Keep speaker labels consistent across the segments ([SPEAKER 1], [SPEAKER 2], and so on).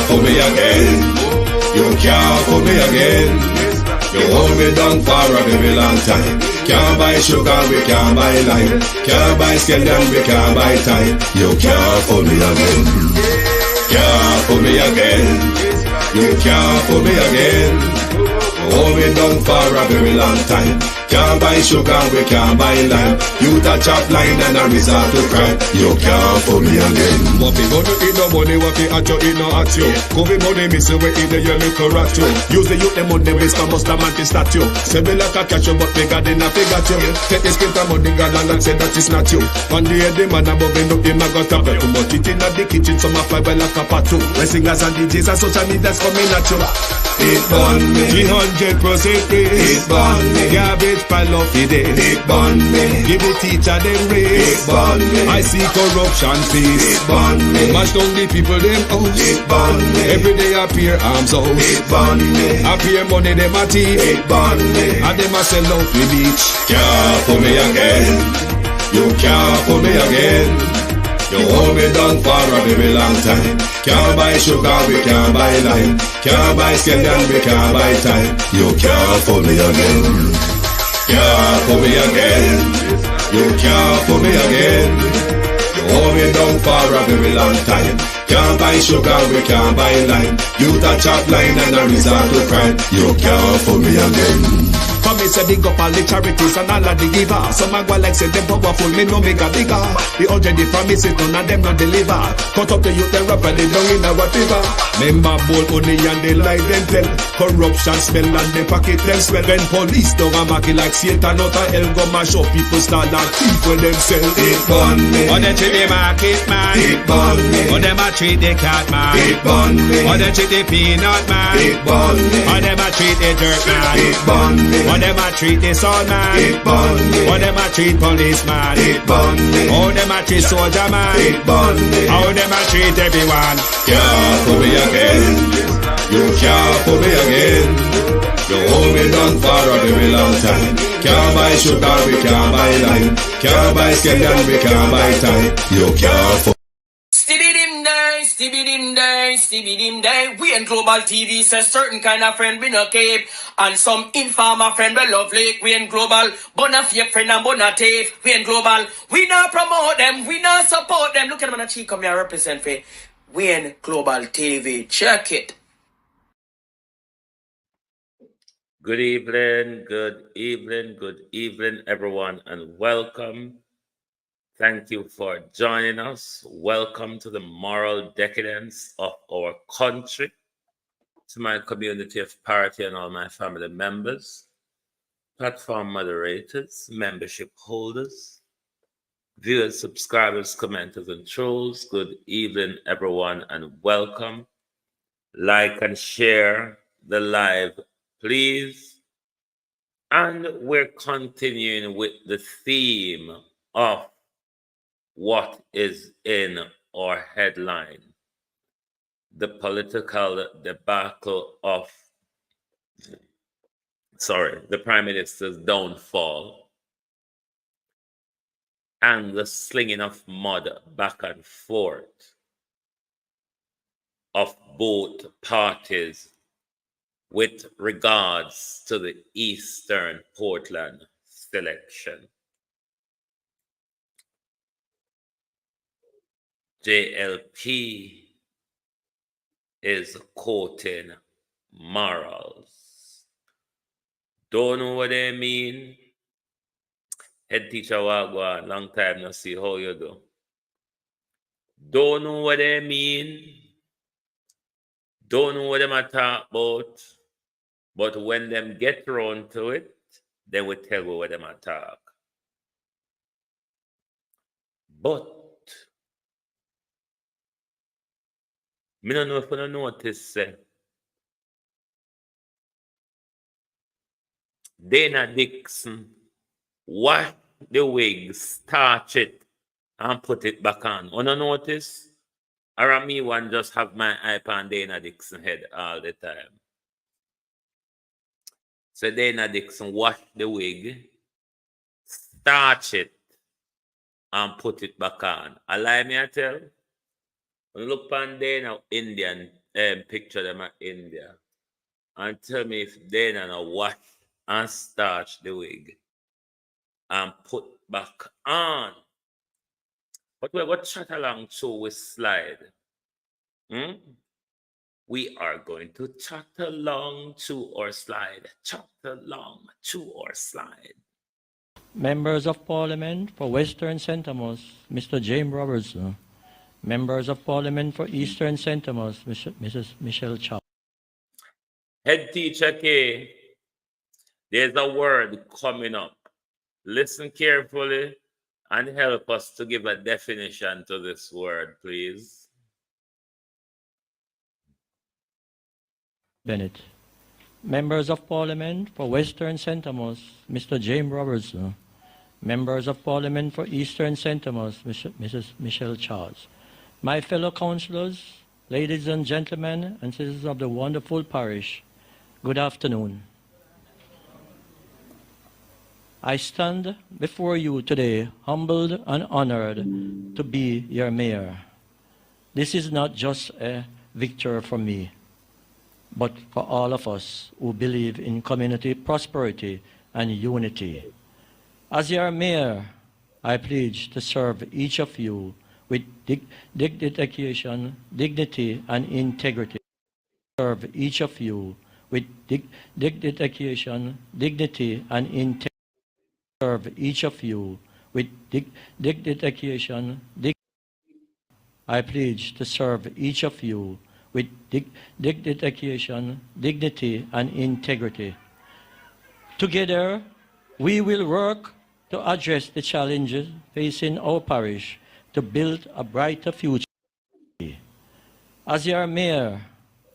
[SPEAKER 1] fool me again. You can't fool me again. You hold me down for a very long time. Can't buy sugar, we can't buy lime. Can't buy scandal, we can't buy time. You can't fool me again. Can't fool me again. You can't fool me again. Hold me down for a very long time. Can't buy sugar, we can't buy lime. You touch up line and a resort to crime. You can't fool me again.
[SPEAKER 2] What people do in no money, what they at you, in no at you. Could be money, miss away in the year, make a rat you. Use the youth, the money, waste a must a man to statue. Say me like a catch you, but me got in a figure you. Take this skin of money, God and say that is not you. One day the man above him up, him a got a bed. Too much it in the kitchen, some a fly by like a patu. When singers and DJs and social media's coming at you.
[SPEAKER 1] It burn me.
[SPEAKER 2] 300% free.
[SPEAKER 1] It burn me.
[SPEAKER 2] Garbage pile of the day.
[SPEAKER 1] It burn me.
[SPEAKER 2] Give the teacher them raise.
[SPEAKER 1] It burn me.
[SPEAKER 2] I see corruption peace.
[SPEAKER 1] It burn me.
[SPEAKER 2] Mash down the people them house.
[SPEAKER 1] It burn me.
[SPEAKER 2] Every day appear arms out.
[SPEAKER 1] It burn me.
[SPEAKER 2] Appear money them a thief.
[SPEAKER 1] It burn me.
[SPEAKER 2] And them a sell out the beach.
[SPEAKER 1] Can't fool me again. You can't fool me again. You hold me down for a very long time. Can't buy sugar, we can't buy lime. Can't buy scandal, we can't buy time. You can't fool me again. Can't fool me again. You can't fool me again. You hold me down for a very long time. Can't buy sugar, we can't buy lime. You touch up line and a resort to crime. You can't fool me again.
[SPEAKER 2] For me say big up all the charities and all of the givers. Some a go like say them powerful, me no make a bigger. The 100 the promises, none of them not deliver. Cut up the youth, the rapper, they down in our river. Member bowl only and they lie them tell. Corruption smell and the pocket them swell. When police don't a market like Satan out of hell, go mash up people start like thief when them sell.
[SPEAKER 1] It burn me.
[SPEAKER 2] Or they treat the market man.
[SPEAKER 1] It burn me.
[SPEAKER 2] Or them a treat the cat man.
[SPEAKER 1] It burn me.
[SPEAKER 2] Or they treat the peanut man.
[SPEAKER 1] It burn me.
[SPEAKER 2] Or them a treat the dirt man.
[SPEAKER 1] It burn me.
[SPEAKER 2] Or them a treat the sun man.
[SPEAKER 1] It burn me.
[SPEAKER 2] Or them a treat policeman.
[SPEAKER 1] It burn me.
[SPEAKER 2] How them a treat soldier man.
[SPEAKER 1] It burn me.
[SPEAKER 2] How them a treat everyone.
[SPEAKER 1] Can't fool me again. You can't fool me again. You hold me down for a very long time. Can't buy sugar, we can't buy lime. Can't buy scandal, we can't buy time. You can't fool.
[SPEAKER 3] Stibby dim day. We in Global TV says certain kind of friend we no cape. And some informer friend we love Lake. We in Global. Bona fake friend and bona tape. We in Global. We not promote them. We not support them. Look at them on the cheek come here represent for. We in Global TV. Check it.
[SPEAKER 4] Good evening, everyone, and welcome. Thank you for joining us. Welcome to the moral decadence of our country, to my community of parity and all my family members, platform moderators, membership holders, viewers, subscribers, commenters, and trolls. Good evening, everyone, and welcome. Like and share the live, please. And we're continuing with the theme of what is in our headline, the political debacle of, the Prime Minister's downfall and the slinging of mud back and forth of both parties with regards to the Eastern Portland selection. JLP is quoting morals. Don't know what they mean. Head teacher Wagwan, long time no see how you do. Don't know what they mean. Don't know what them a talk about. But when them get around to it, they will tell you what them a talk. But me don't know if you notice Dana Dixon wash the wig, starch it, and put it back on. You don't notice? Or me one just have my eye on Dana Dixon head all the time. So Dana Dixon wash the wig, starch it, and put it back on. I lie me I tell. When you look on Dana Indian picture them at India and tell me if they don't know what and starch the wig and put back on. But we're going to chat along through with slide. We are going to chat along to our slide. Chat along to our slide.
[SPEAKER 5] Members of Parliament for Western Centamos, Mr. James Robertson. Members of Parliament for Eastern Centamos, Mrs. Michelle Chow.
[SPEAKER 4] Head teacher K, there's a word coming up. Listen carefully and help us to give a definition to this word, please.
[SPEAKER 5] Bennett. Members of Parliament for Western Centamos, Mr. James Robertson. Members of Parliament for Eastern Centamos, Mrs. Michelle Charles. My fellow councillors, ladies and gentlemen, and citizens of the wonderful parish, good afternoon. I stand before you today humbled and honored to be your mayor. This is not just a victory for me, but for all of us who believe in community prosperity and unity. As your mayor, I pledge to serve each of you with dedication, dignity, and integrity. Serve each of you with dedication, dignity, and integrity. Serve each of you with dedication, dignity. I pledge to serve each of you with dedication, dignity, and integrity. Together, we will work to address the challenges facing our parish to build a brighter future. As your mayor,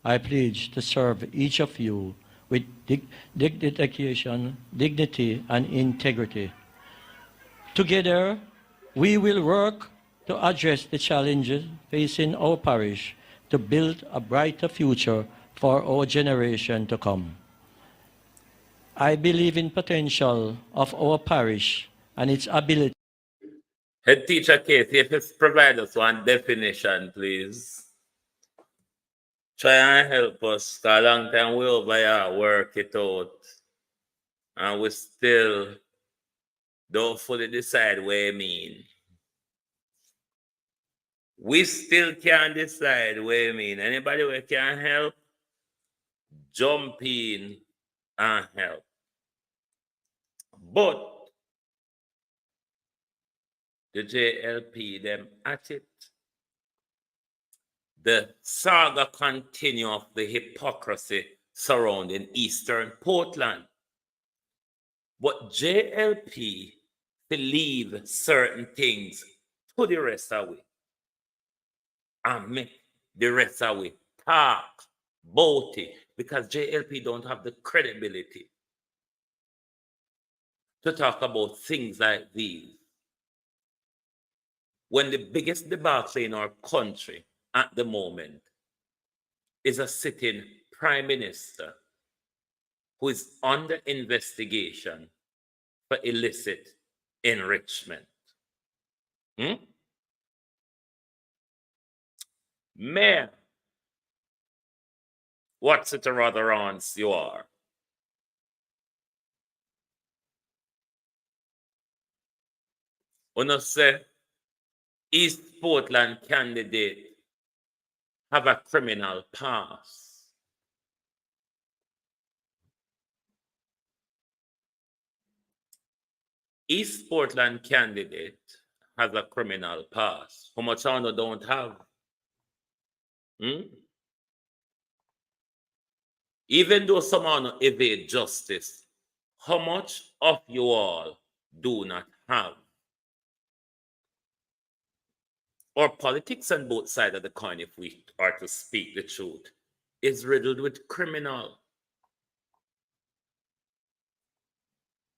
[SPEAKER 5] I pledge to serve each of you with dedication, dignity, and integrity. Together, we will work to address the challenges facing our parish to build a brighter future for our generation to come. I believe in potential of our parish and its ability.
[SPEAKER 4] Head teacher Casey, if you provide us one definition, please. Try and help us, because a long time we over here work it out, and we still don't fully decide what it mean. We still can't decide what it mean. Anybody who can help, jump in and help. But the JLP, them at it. The saga continue of the hypocrisy surrounding Eastern Portland. But JLP believe certain things to the rest away and make the rest away talk about it, because JLP don't have the credibility to talk about things like these. When the biggest debacle in our country at the moment is a sitting prime minister who is under investigation for illicit enrichment. Mayor, what's it a rather ons you are? When I say East Portland candidate have a criminal past. East Portland candidate has a criminal past. How much I don't have? Even though someone evade justice, how much of you all do not have? Our politics on both sides of the coin, if we are to speak the truth, is riddled with criminal.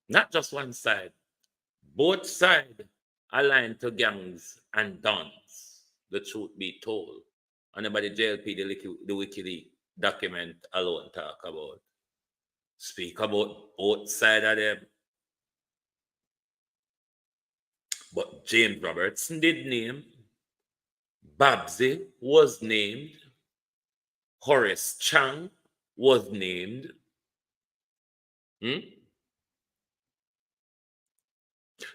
[SPEAKER 4] Not just one side. Both sides aligned to gangs and dons, the truth be told. And about the JLP, the WikiLeaks document alone talk about. Speak about both sides of them. But James Robertson did name. Babsy was named. Horace Chang was named.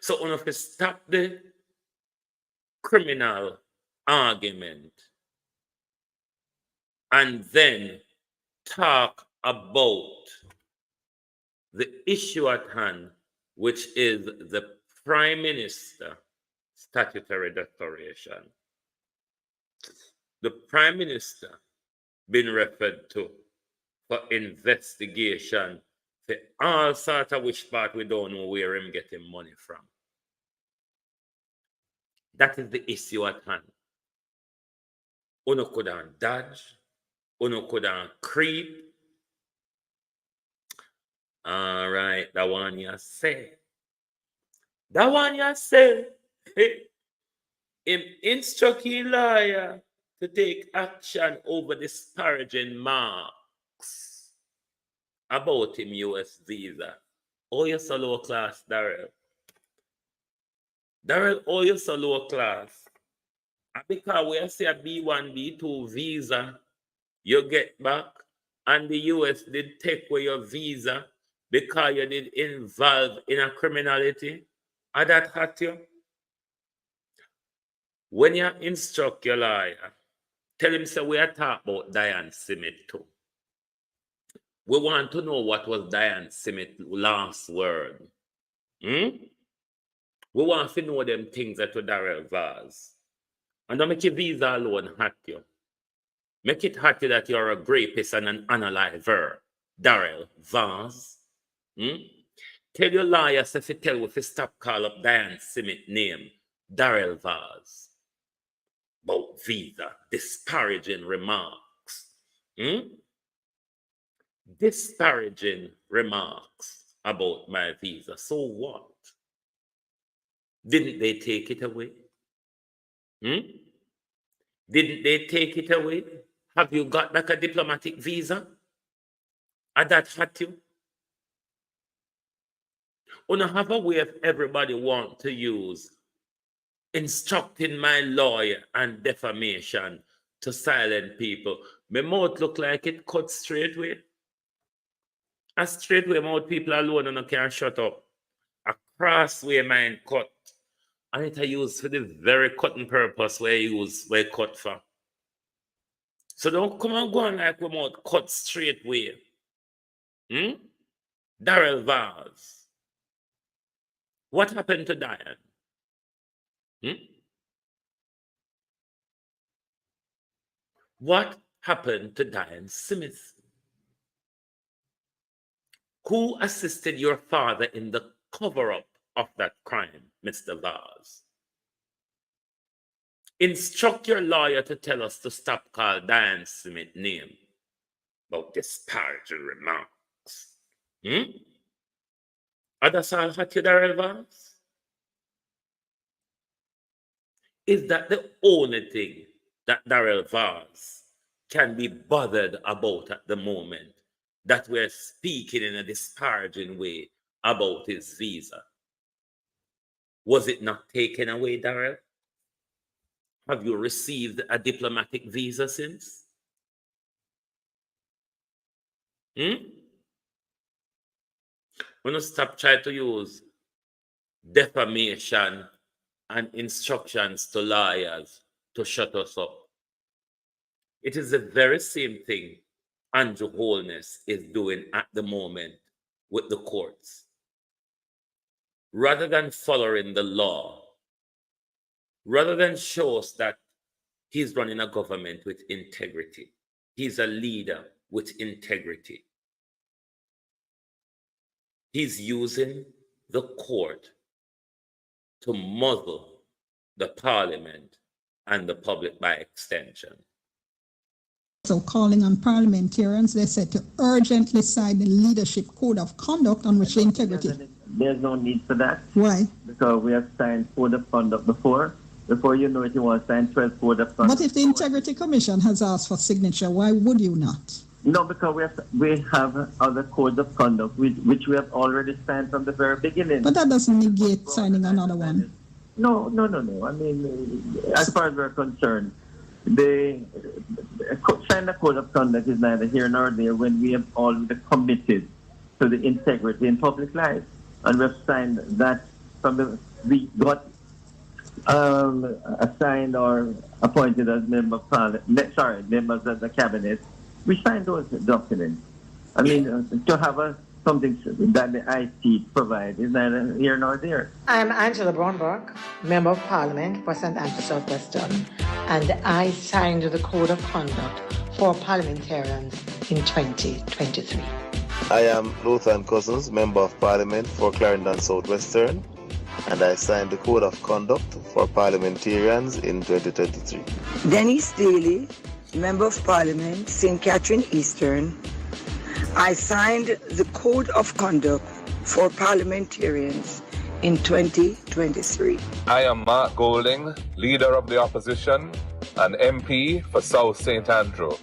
[SPEAKER 4] So one of us stop the criminal argument and then talk about the issue at hand, which is the Prime Minister statutory declaration. The Prime Minister been referred to for investigation for all sort of which part we don't know where him getting money from. That is the issue at hand. Uno couldn't dodge, uno couldn't creep. All right, that one you say. That one you say. Him instruct his lawyer to take action over disparaging marks about him US visa. Oh, you're so low class, Darrell. Darrell, oh, you're so low class. And because we say a B1, B2 visa, you get back, and the US did take away your visa because you did involve in a criminality, and that hurt you. When you instruct your lawyer, tell him, say, we are talking about Diane Smith too. We want to know what was Diane Smith's last word. We want to know them things that were Darrell Vaz. And don't make your visa alone hurt you. Make it hurt you that you're a rapist and an unaliver. Darrell Vaz. Tell your lawyers if you tell if you stop call up Diane Smith's name, Darrell Vaz. About visa, disparaging remarks. Disparaging remarks about my visa. So what? Didn't they take it away? Didn't they take it away? Have you got back a diplomatic visa? And that hurt you? Or not have a way of everybody want to use instructing my lawyer and defamation to silent people. My mouth look like it cut straight way. A straight way mouth people alone and can't shut up. A cross way mine cut. And it I use for the very cutting purpose where I cut for. So don't come and go on like we mouth cut straight way. Darrell Vaz. What happened to Diane? What happened to Diane Smith? Who assisted your father in the cover-up of that crime, Mr. Vaz? Instruct your lawyer to tell us to stop calling Diane Smith's name about disparaging remarks. And that's all hot you, Darrell Vaz? Is that the only thing that Darrell Vaz can be bothered about at the moment, that we're speaking in a disparaging way about his visa? Was it not taken away, Darrell? Have you received a diplomatic visa since? When you stop trying to use defamation and instructions to lawyers to shut us up. It is the very same thing Andrew Holness is doing at the moment with the courts. Rather than following the law, rather than show us that he's running a government with integrity, he's a leader with integrity, he's using the court to muzzle the parliament and the public by extension.
[SPEAKER 6] So calling on parliamentarians, they said to urgently sign the leadership code of conduct on which the integrity.
[SPEAKER 7] There's no need for that.
[SPEAKER 6] Why?
[SPEAKER 7] Because we have signed code of conduct before. Before you know it, you want to sign 12 code of conduct.
[SPEAKER 6] But if the Integrity Commission has asked for signature, why would you not?
[SPEAKER 7] No, because we have other codes of conduct which we have already signed from the very beginning.
[SPEAKER 6] But that doesn't negate signing another one.
[SPEAKER 7] No. I mean, as far as we're concerned, sign the code of conduct is neither here nor there when we have already committed to the integrity in public life. And we've signed that we got assigned or appointed as members of the cabinet. We signed those documents. I mean, to have something that the IT provide is neither here nor there.
[SPEAKER 8] I'm Angela Braunbach, Member of Parliament for St. Andrew Southwestern, and I signed the Code of Conduct for Parliamentarians in 2023.
[SPEAKER 9] I am Luthan Cousins, Member of Parliament for Clarendon Southwestern, and I signed the Code of Conduct for Parliamentarians in 2023.
[SPEAKER 10] Denise Daly, Member of Parliament, St. Catherine Eastern. I signed the Code of Conduct for Parliamentarians in 2023.
[SPEAKER 11] I am Mark Golding, Leader of the Opposition and MP for South St. Andrew,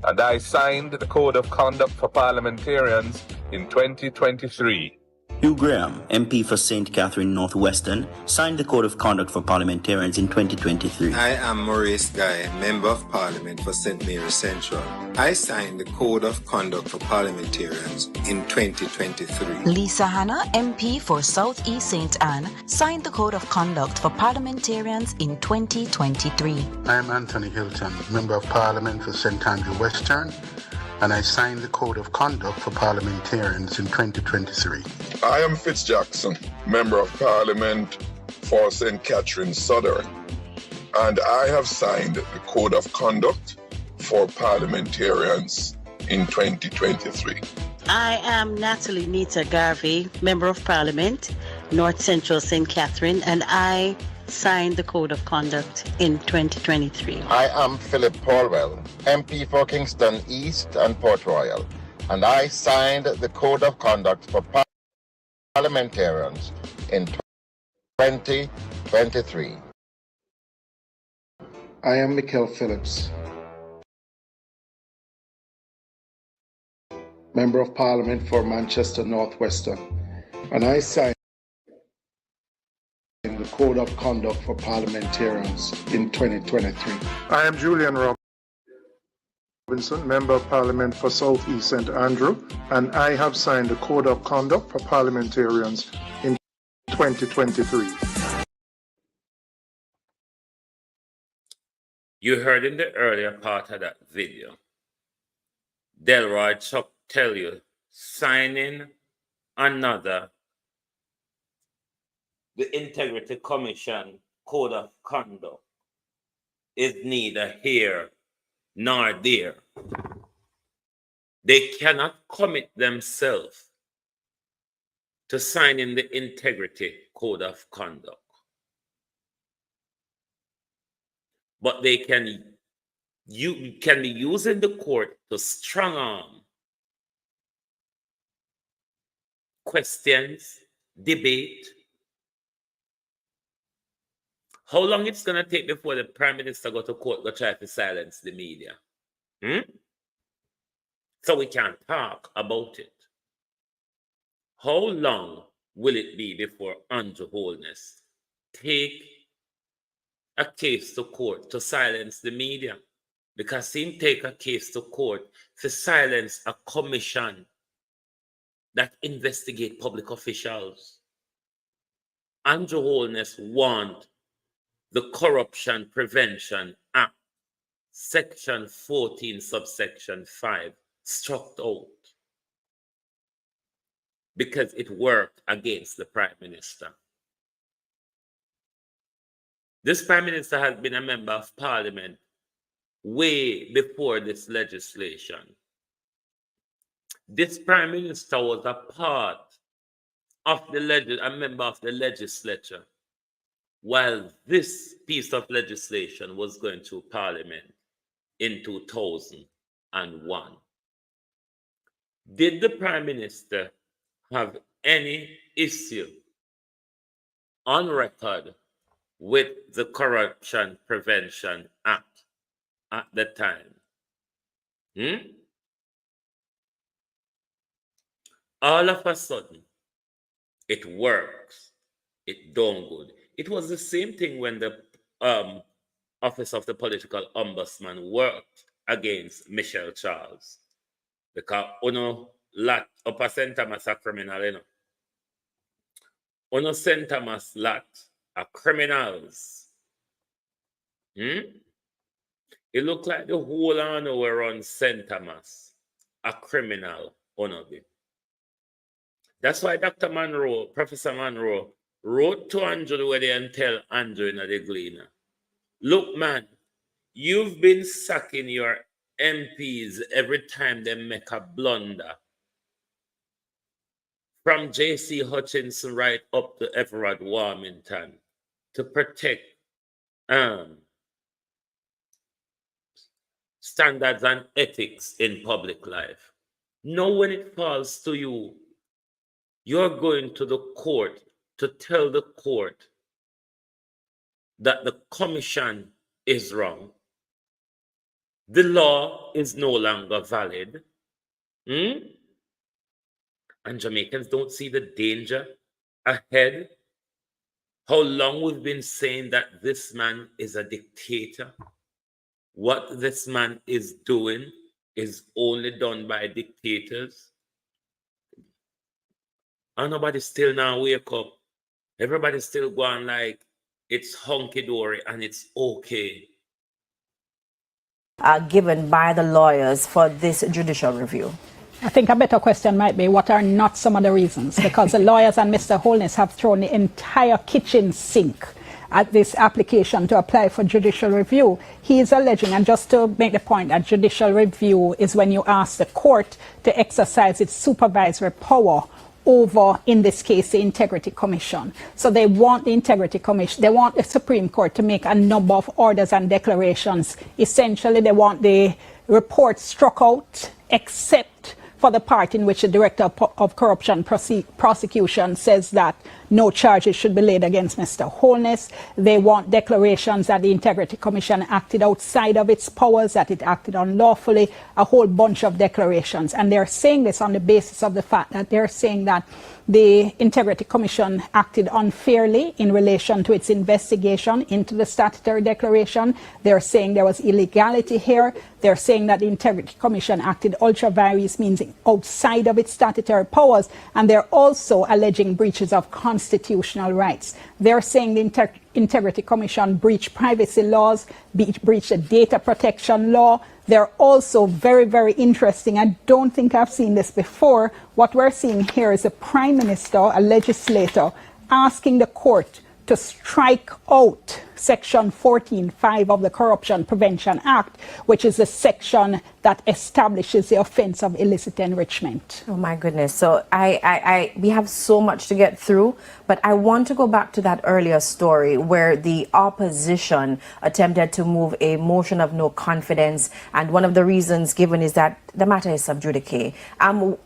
[SPEAKER 11] and I signed the Code of Conduct for Parliamentarians in 2023.
[SPEAKER 12] Hugh Graham, MP for St. Catherine Northwestern, signed the Code of Conduct for Parliamentarians in 2023.
[SPEAKER 13] I am Maurice Guy, Member of Parliament for St. Mary Central. I signed the Code of Conduct for Parliamentarians in 2023.
[SPEAKER 14] Lisa Hanna, MP for South East St. Anne, signed the Code of Conduct for Parliamentarians in 2023.
[SPEAKER 15] I am Anthony Hilton, Member of Parliament for St. Andrew Western, and I signed the Code of Conduct for Parliamentarians in 2023.
[SPEAKER 16] I am Fitz Jackson, Member of Parliament for St. Catherine Southern, and I have signed the Code of Conduct for Parliamentarians in 2023.
[SPEAKER 17] I am Natalie Nita Garvey, Member of Parliament, North Central St. Catherine, and I signed the Code of Conduct in 2023.
[SPEAKER 18] I am Philip Paulwell, MP for Kingston East and Port Royal, and I signed the Code of Conduct for Parliamentarians in 2023.
[SPEAKER 15] I am Michael Phillips, Member of Parliament for Manchester Northwestern, and I signed the Code of Conduct for Parliamentarians in 2023.
[SPEAKER 19] I am Julian Robinson, Member of Parliament for South East St. Andrew, and I have signed the Code of Conduct for Parliamentarians in 2023.
[SPEAKER 4] You heard in the earlier part of that video, Delroy Chuck tell you signing the Integrity Commission Code of Conduct is neither here nor there. They cannot commit themselves to signing the Integrity Code of Conduct. But they can be using the court to strong arm questions, debate. How long it's going to take before the Prime Minister go to court to try to silence the media? So we can't talk about it. How long will it be before Andrew Holness take a case to court to silence the media? Because he take a case to court to silence a commission that investigate public officials. Andrew Holness want the Corruption Prevention Act, Section 14, subsection 5, struck out because it worked against the Prime Minister. This Prime Minister has been a member of Parliament way before this legislation. This Prime Minister was a part of a member of the legislature while this piece of legislation was going through Parliament in 2001. Did the Prime Minister have any issue on record with the Corruption Prevention Act at the time? All of a sudden, it works. It done good. It was the same thing when the Office of the Political Ombudsman worked against Michelle Charles. Because uno lot upper St. Thomas a criminal, you know. Uno St. Thomas lot are criminals. It look like the whole honor were on St. Thomas, a criminal, uno be. That's why Dr. Monroe, Professor Monroe, wrote to Andrew the way they tell Andrew in the Gleaner, look, man, you've been sacking your MPs every time they make a blunder. From J.C. Hutchinson right up to Everard Warmington to protect standards and ethics in public life. Now when it falls to you, you're going to the court to tell the court that the commission is wrong. The law is no longer valid. And Jamaicans don't see the danger ahead. How long we've been saying that this man is a dictator. What this man is doing is only done by dictators. And nobody still now wake up. Everybody's still going like it's hunky-dory and it's okay.
[SPEAKER 20] Given by the lawyers for this judicial review?
[SPEAKER 6] I think a better question might be, what are not some of the reasons? Because the lawyers and Mr. Holness have thrown the entire kitchen sink at this application to apply for judicial review. He is alleging, and just to make the point, that judicial review is when you ask the court to exercise its supervisory power over, in this case, the Integrity Commission. So they want the Integrity Commission, they want the Supreme Court to make a number of orders and declarations. Essentially, they want the report struck out, except for the part in which the Director of Corruption Prosecution says that no charges should be laid against Mr. Holness. They want declarations that the Integrity Commission acted outside of its powers, that it acted unlawfully, a whole bunch of declarations. And they're saying this on the basis of the fact that they're saying that the Integrity Commission acted unfairly in relation to its investigation into the statutory declaration. They're saying there was illegality here. They're saying that the Integrity Commission acted ultra vires, means outside of its statutory powers. And they're also alleging breaches of constitutional rights. They're saying the Integrity Commission breached privacy laws, breached the data protection law. They're also very, very interesting. I don't think I've seen this before. What we're seeing here is a prime minister, a legislator, asking the court to strike out Section 14(5) of the Corruption Prevention Act, which is a section that establishes the offense of illicit enrichment.
[SPEAKER 20] Oh my goodness. So we have so much to get through, but I want to go back to that earlier story where the opposition attempted to move a motion of no confidence, and one of the reasons given is that the matter is sub judice.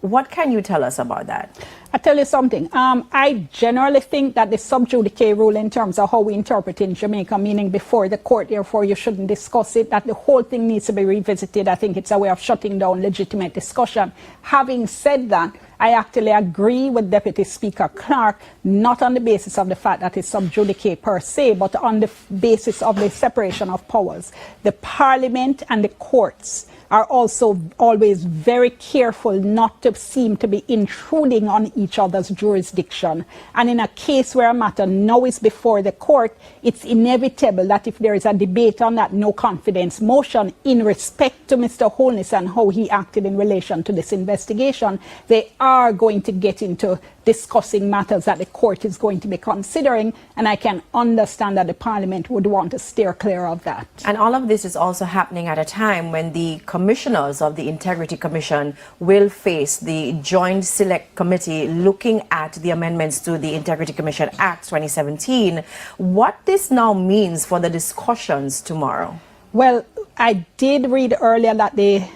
[SPEAKER 20] What can you tell us about that?
[SPEAKER 6] I tell you something. I generally think that the sub judice rule, in terms of how we interpret in Jamaica, meaning before the court, therefore you shouldn't discuss it, that the whole thing needs to be revisited. I think it's a way of shutting down legitimate discussion. Having said that, I actually agree with Deputy Speaker Clark, not on the basis of the fact that it's sub judice per se, but on the basis of the separation of powers. The Parliament and the courts are also always very careful not to seem to be intruding on each other's jurisdiction. And in a case where a matter now is before the court, it's inevitable that if there is a debate on that no confidence motion in respect to Mr. Holness and how he acted in relation to this investigation, they are going to get into discussing matters that the court is going to be considering, and I can understand that the Parliament would want to steer clear of that.
[SPEAKER 20] And all of this is also happening at a time when the commissioners of the Integrity Commission will face the Joint Select Committee looking at the amendments to the Integrity Commission Act 2017. What this now means for the discussions tomorrow?
[SPEAKER 6] Well, I did read earlier that the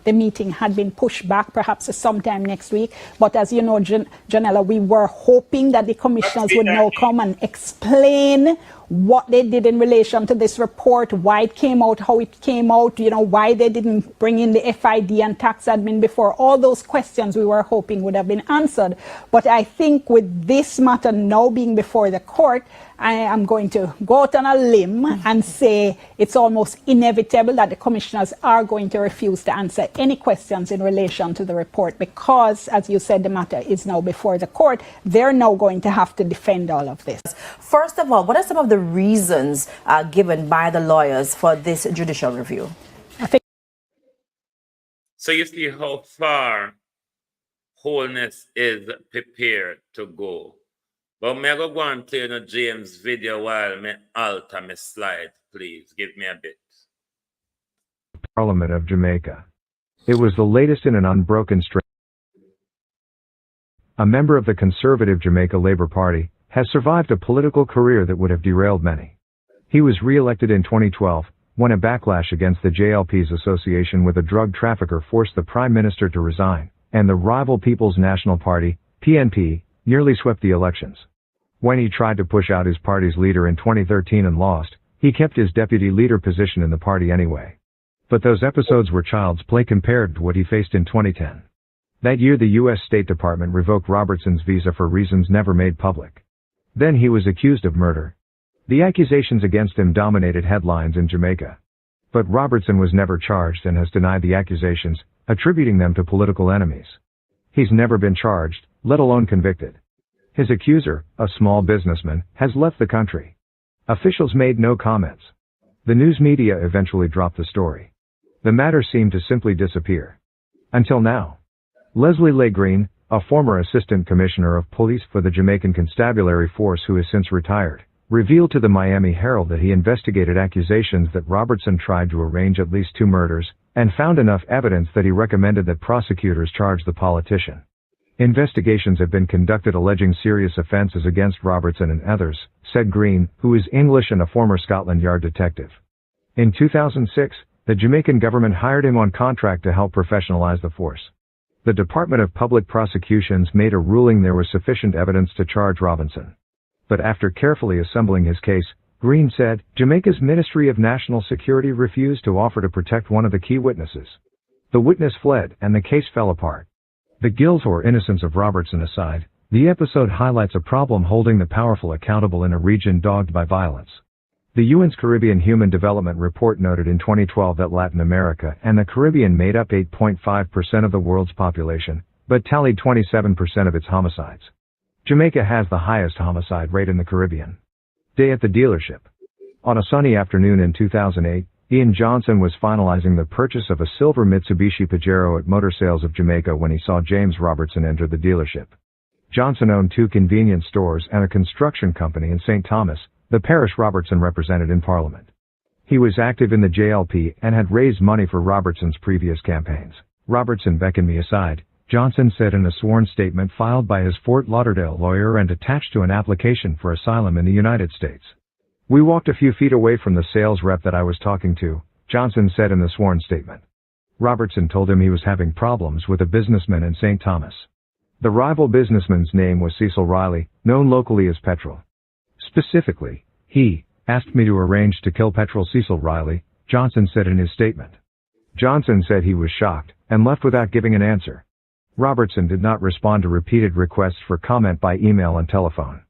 [SPEAKER 6] the meeting had been pushed back perhaps to sometime next week. But as you know, Janella, we were hoping that the commissioners would now come and explain what they did in relation to this report, why it came out, how it came out, you know, why they didn't bring in the FID and tax admin before. All those questions we were hoping would have been answered. But I think with this matter now being before the court, I am going to go out on a limb and say it's almost inevitable that the commissioners are going to refuse to answer any questions in relation to the report because, as you said, the matter is now before the court. They're now going to have to defend all of this.
[SPEAKER 20] First of all, what are some of the reasons given by the lawyers for this judicial review?
[SPEAKER 4] So you see how far Wholeness is prepared to go. But may I go and play no James video while me alter my slide, please. Give me a bit.
[SPEAKER 21] Parliament of Jamaica. It was the latest in an unbroken string. A member of the conservative Jamaica Labour Party has survived a political career that would have derailed many. He was re-elected in 2012 when a backlash against the JLP's association with a drug trafficker forced the Prime Minister to resign, and the rival People's National Party, PNP, nearly swept the elections. When he tried to push out his party's leader in 2013 and lost, he kept his deputy leader position in the party anyway. But those episodes were child's play compared to what he faced in 2010. That year the U.S. State Department revoked Robertson's visa for reasons never made public. Then he was accused of murder. The accusations against him dominated headlines in Jamaica. But Robertson was never charged and has denied the accusations, attributing them to political enemies. He's never been charged, let alone convicted. His accuser, a small businessman, has left the country. Officials made no comments. The news media eventually dropped the story. The matter seemed to simply disappear. Until now. Leslie Leigh Green, a former assistant commissioner of police for the Jamaican Constabulary Force who has since retired, revealed to the Miami Herald that he investigated accusations that Robertson tried to arrange at least 2 murders, and found enough evidence that he recommended that prosecutors charge the politician. Investigations have been conducted alleging serious offenses against Robertson and others, said Green, who is English and a former Scotland Yard detective. In 2006, the Jamaican government hired him on contract to help professionalize the force. The Department of Public Prosecutions made a ruling there was sufficient evidence to charge Robinson. But after carefully assembling his case, Green said, Jamaica's Ministry of National Security refused to offer to protect one of the key witnesses. The witness fled, and the case fell apart. The guilt or innocence of Robertson aside, the episode highlights a problem holding the powerful accountable in a region dogged by violence. The UN's Caribbean Human Development Report noted in 2012 that Latin America and the Caribbean made up 8.5% of the world's population, but tallied 27% of its homicides. Jamaica has the highest homicide rate in the Caribbean. Day at the dealership. On a sunny afternoon in 2008, Ian Johnson was finalizing the purchase of a silver Mitsubishi Pajero at Motor Sales of Jamaica when he saw James Robertson enter the dealership. Johnson owned 2 convenience stores and a construction company in St. Thomas, the parish Robertson represented in Parliament. He was active in the JLP and had raised money for Robertson's previous campaigns. Robertson beckoned me aside, Johnson said in a sworn statement filed by his Fort Lauderdale lawyer and attached to an application for asylum in the United States. We walked a few feet away from the sales rep that I was talking to, Johnson said in the sworn statement. Robertson told him he was having problems with a businessman in St. Thomas. The rival businessman's name was Cecil Riley, known locally as Petrol. Specifically, he asked me to arrange to kill Petrol Cecil Riley, Johnson said in his statement. Johnson said he was shocked and left without giving an answer. Robertson did not respond to repeated requests for comment by email and telephone.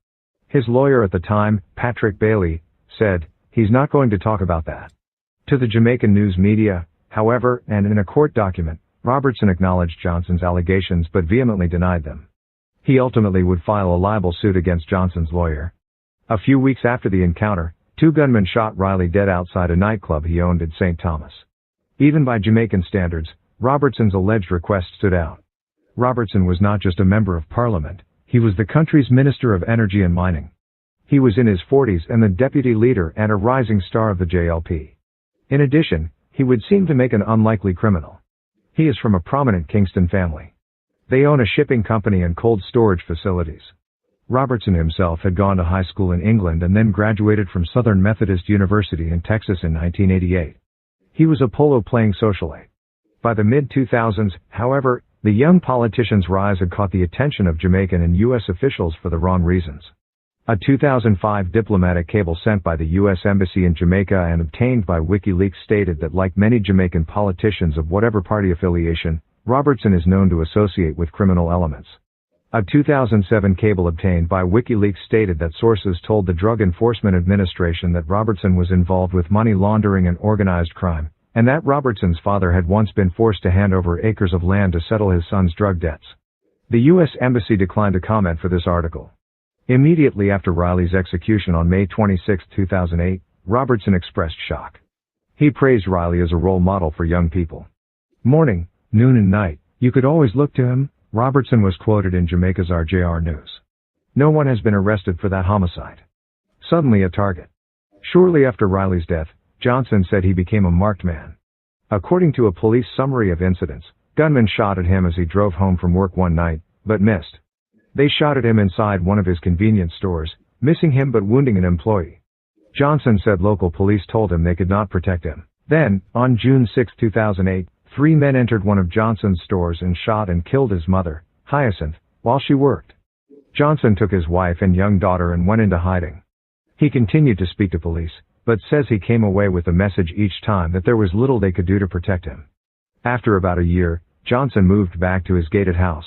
[SPEAKER 21] His lawyer at the time, Patrick Bailey, said, he's not going to talk about that. To the Jamaican news media, however, and in a court document, Robertson acknowledged Johnson's allegations but vehemently denied them. He ultimately would file a libel suit against Johnson's lawyer. A few weeks after the encounter, 2 gunmen shot Riley dead outside a nightclub he owned in St. Thomas. Even by Jamaican standards, Robertson's alleged request stood out. Robertson was not just a member of Parliament, he was the country's Minister of Energy and Mining. He was in his 40s and the deputy leader and a rising star of the JLP. In addition, he would seem to make an unlikely criminal. He is from a prominent Kingston family. They own a shipping company and cold storage facilities. Robertson himself had gone to high school in England and then graduated from Southern Methodist University in Texas in 1988. He was a polo-playing socialite. By the mid-2000s, however, the young politician's rise had caught the attention of Jamaican and U.S. officials for the wrong reasons. A 2005 diplomatic cable sent by the U.S. Embassy in Jamaica and obtained by WikiLeaks stated that like many Jamaican politicians of whatever party affiliation, Robertson is known to associate with criminal elements. A 2007 cable obtained by WikiLeaks stated that sources told the Drug Enforcement Administration that Robertson was involved with money laundering and organized crime, and that Robertson's father had once been forced to hand over acres of land to settle his son's drug debts. The U.S. Embassy declined to comment for this article. Immediately after Riley's execution on May 26, 2008, Robertson expressed shock. He praised Riley as a role model for young people. Morning, noon and night, you could always look to him, Robertson was quoted in Jamaica's RJR News. No one has been arrested for that homicide. Suddenly a target. Shortly after Riley's death, Johnson said he became a marked man. According to a police summary of incidents, gunmen shot at him as he drove home from work one night, but missed. They shot at him inside one of his convenience stores, missing him but wounding an employee. Johnson said local police told him they could not protect him. Then, on June 6, 2008, 3 men entered one of Johnson's stores and shot and killed his mother, Hyacinth, while she worked. Johnson took his wife and young daughter and went into hiding. He continued to speak to police, but says he came away with the message each time that there was little they could do to protect him. After about a year, Johnson moved back to his gated house.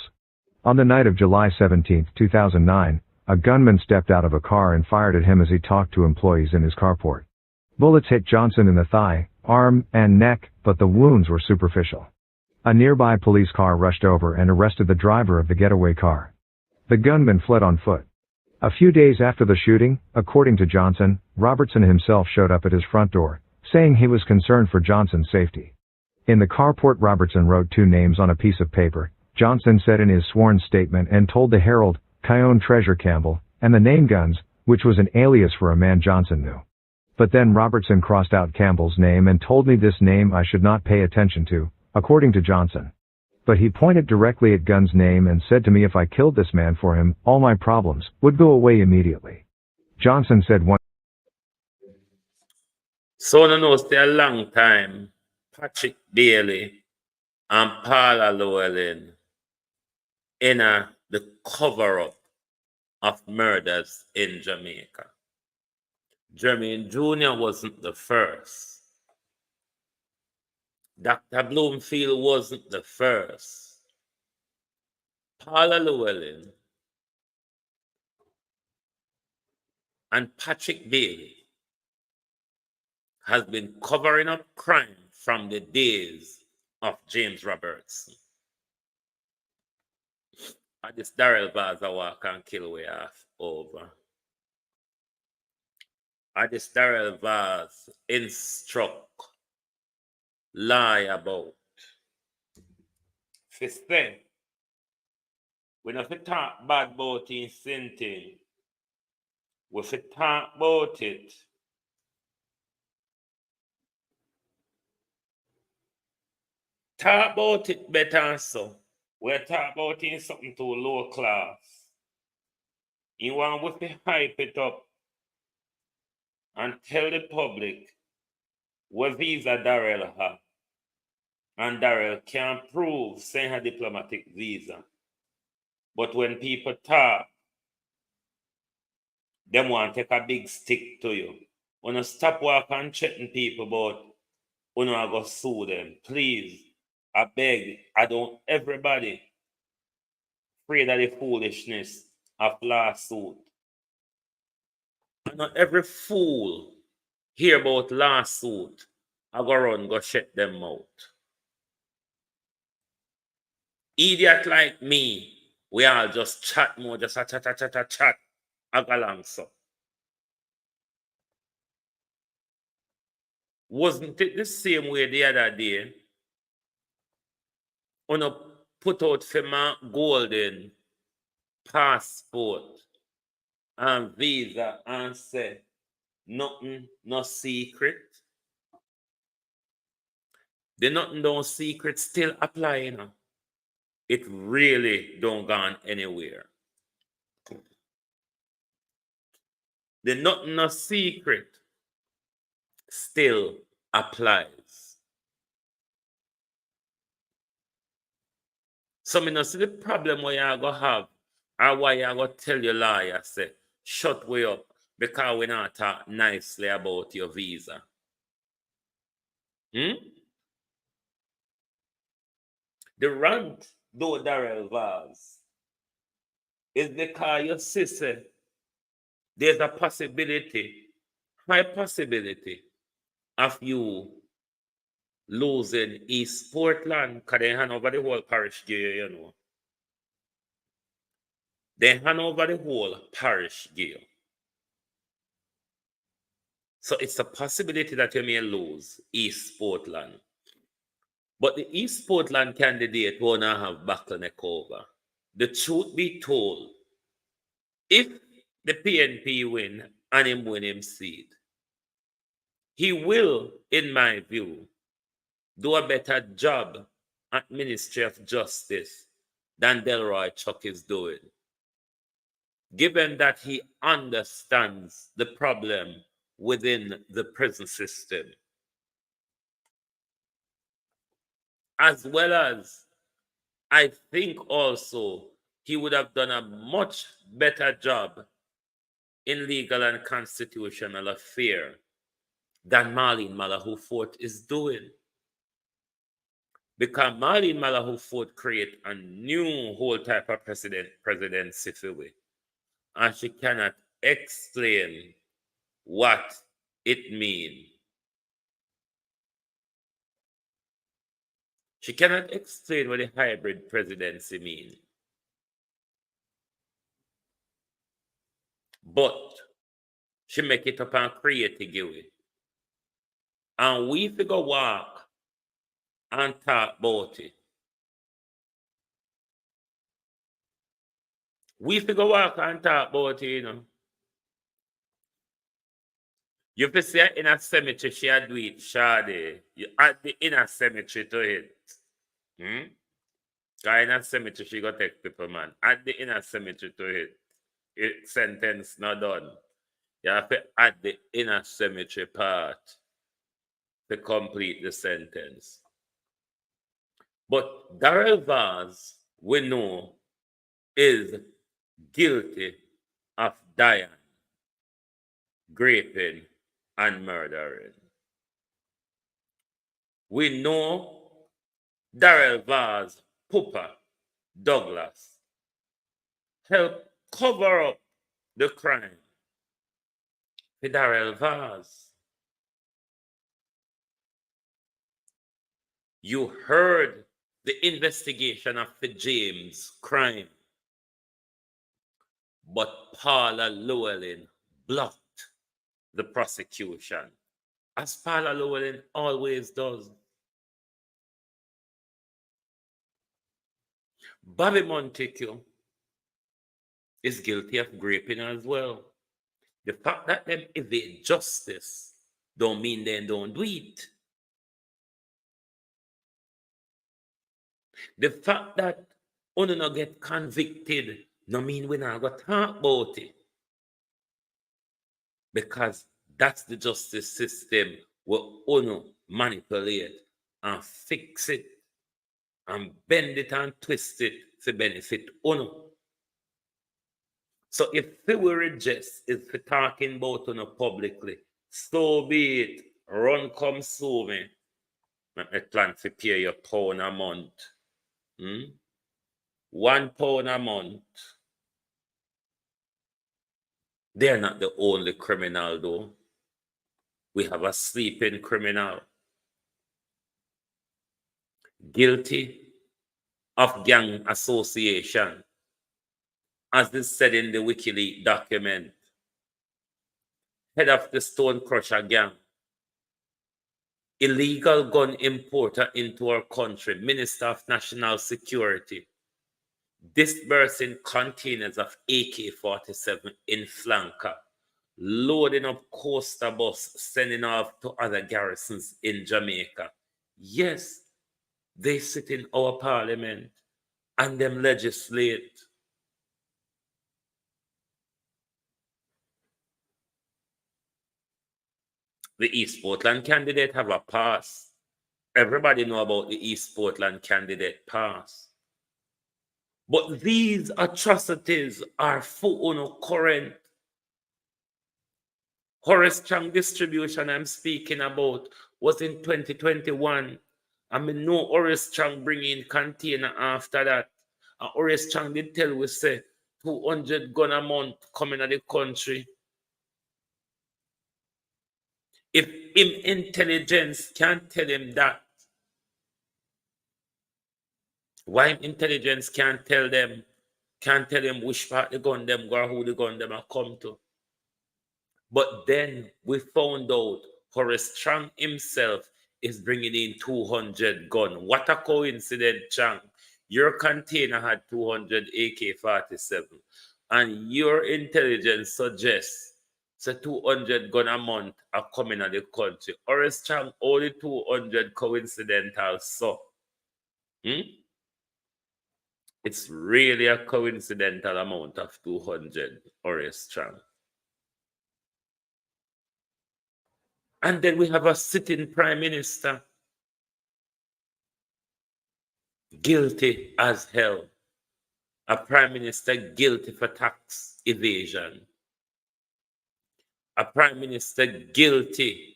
[SPEAKER 21] On the night of July 17, 2009, a gunman stepped out of a car and fired at him as he talked to employees in his carport. Bullets hit Johnson in the thigh, arm, and neck, but the wounds were superficial. A nearby police car rushed over and arrested the driver of the getaway car. The gunman fled on foot. A few days after the shooting, according to Johnson, Robertson himself showed up at his front door, saying he was concerned for Johnson's safety. In the carport, Robertson wrote 2 names on a piece of paper, Johnson said in his sworn statement, and told the Herald, Kyone Treasure Campbell, and the name Guns, which was an alias for a man Johnson knew. But then Robertson crossed out Campbell's name and told me this name I should not pay attention to, according to Johnson. But he pointed directly at Guns' name and said to me if I killed this man for him, all my problems would go away immediately. Johnson said one.
[SPEAKER 4] So no know stay a long time. Patrick Bailey and Paula Llewellyn in the cover-up of murders in Jamaica. Jermaine Jr. wasn't the first. Dr. Bloomfield wasn't the first. Paula Llewellyn and Patrick Bailey has been covering up crime from the days of James Robertson. And this Darrell Vaza walk and kill way off over. And this Darrell Vaz instruct, lie about. First thing, we don't talk bad about in sinting. We talk about it. Talk about it better so. We talk about it in something too low class. You want to hype it up and tell the public what visa Darrell have. And Darrell can't prove saying a diplomatic visa. But when people talk, them want to take a big stick to you. When you stop walking and chatting people about when you go sue them, please, I beg, I don't, everybody afraid of the foolishness of lawsuit. And not every fool hear about lawsuit, I go run, go shut them out. Idiot like me, we all just chat more, just a chat, I go along so. Wasn't it the same way the other day? When I put out for my golden passport and visa and say nothing, no secret. The nothing don't secret still apply, you know. It really don't gone anywhere. The nothing, no secret still applies. So me no see the problem where you go have, or why you go tell your lawyer say, shut way up because we not talk nicely about your visa. The rant, though Darrell Vaz, is because your sister, there's a possibility, high possibility of you losing East Portland because they hand over the whole parish gear, you know. They hand over the whole parish gear. So it's a possibility that you may lose East Portland. But the East Portland candidate won't have bottleneck over. The truth be told, if the PNP win and him win him seat, he will, in my view, do a better job at Ministry of Justice than Delroy Chuck is doing, given that he understands the problem within the prison system, as well as I think also he would have done a much better job in legal and constitutional affairs than Marlene Malahou Fort is doing. Because Marlene Malahou Fort create a new whole type of presidency for we. And she cannot explain what it means. She cannot explain what the hybrid presidency means. But she make it up and create it give it. And we figure walk and talk about it. We figure walk and talk about it, you know. You have to see in a cemetery, she had do it, Shade. You add the inner cemetery to it. Because in a cemetery, she got take people, man. Add the inner cemetery to it. It sentence not done. You have to add the inner cemetery part to complete the sentence. But Darrell Vaz, we know, is guilty of dying, raping, and murdering. We know Darrell Vaz, Pooper, Douglas helped cover up the crime for Darrell Vaz. You heard the investigation of the James crime, but Paula Llewellyn blocked the prosecution, as Paula Llewellyn always does. Bobby Montague is guilty of raping as well. The fact that them evade justice don't mean they don't do it. The fact that Uno not get convicted no mean we not going to talk about it. Because that's the justice system where Uno manipulate and fix it and bend it and twist it to benefit Uno. So if they will reject is for talking about Uno publicly, so be it. Run come sue me. I plan to pay you £1 a month. £1 a month. They're not the only criminal though. We have a sleeping criminal. Guilty of gang association, as is said in the WikiLeaks document. Head of the Stone Crusher gang. Illegal gun importer into our country. Minister of National Security. Disbursing containers of AK-47 in flanker. Loading up coaster bus, sending off to other garrisons in Jamaica. Yes, they sit in our parliament and them legislate. The East Portland candidate have a pass. Everybody know about the East Portland candidate pass. But these atrocities are full current. Horace Chang distribution I'm speaking about was in 2021. I mean, no Horace Chang bring in container after that. And Horace Chang did tell we say 200 gun a month coming at the country. If him intelligence can't tell him that, why intelligence can't tell him which part the gun them go or who the gun them are come to? But then we found out Horace Chang himself is bringing in 200 gun. What a coincidence, Chang. Your container had 200 AK-47 and your intelligence suggests so 200 gun a month are coming at the country. Horace Chang, only 200 coincidental, so. It's really a coincidental amount of 200, Horace Chang. And then we have a sitting prime minister, guilty as hell. A prime minister guilty for tax evasion. A prime minister guilty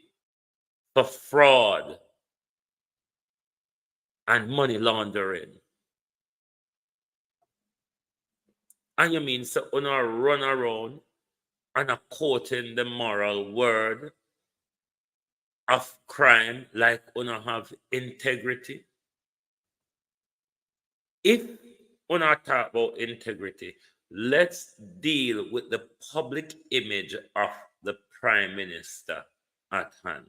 [SPEAKER 4] for fraud and money laundering. And you mean so una run around and a quoting the moral word of crime like una have integrity? If una talk about integrity, let's deal with the public image of the prime minister at hand.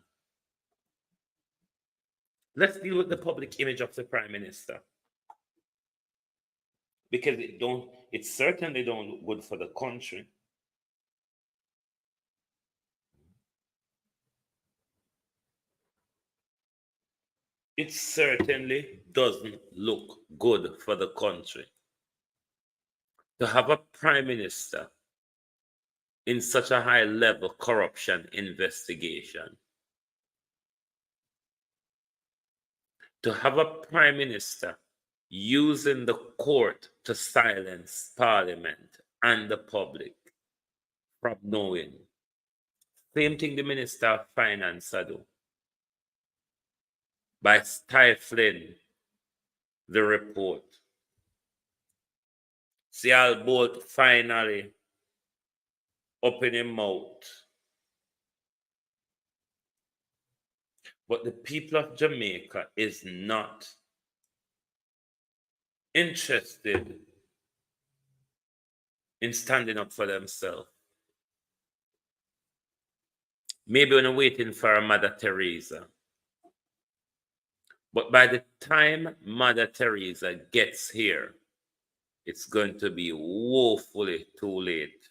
[SPEAKER 4] Let's deal with the public image of the prime minister. Because it certainly don't look good for the country. It certainly doesn't look good for the country to have a prime minister in such a high level corruption investigation. To have a prime minister using the court to silence Parliament and the public from knowing. Same thing the Minister of Finance do by stifling the report. See, Bolt finally open his mouth. But the people of Jamaica is not interested in standing up for themselves. Maybe when waiting for a Mother Teresa. But by the time Mother Teresa gets here, it's going to be woefully too late.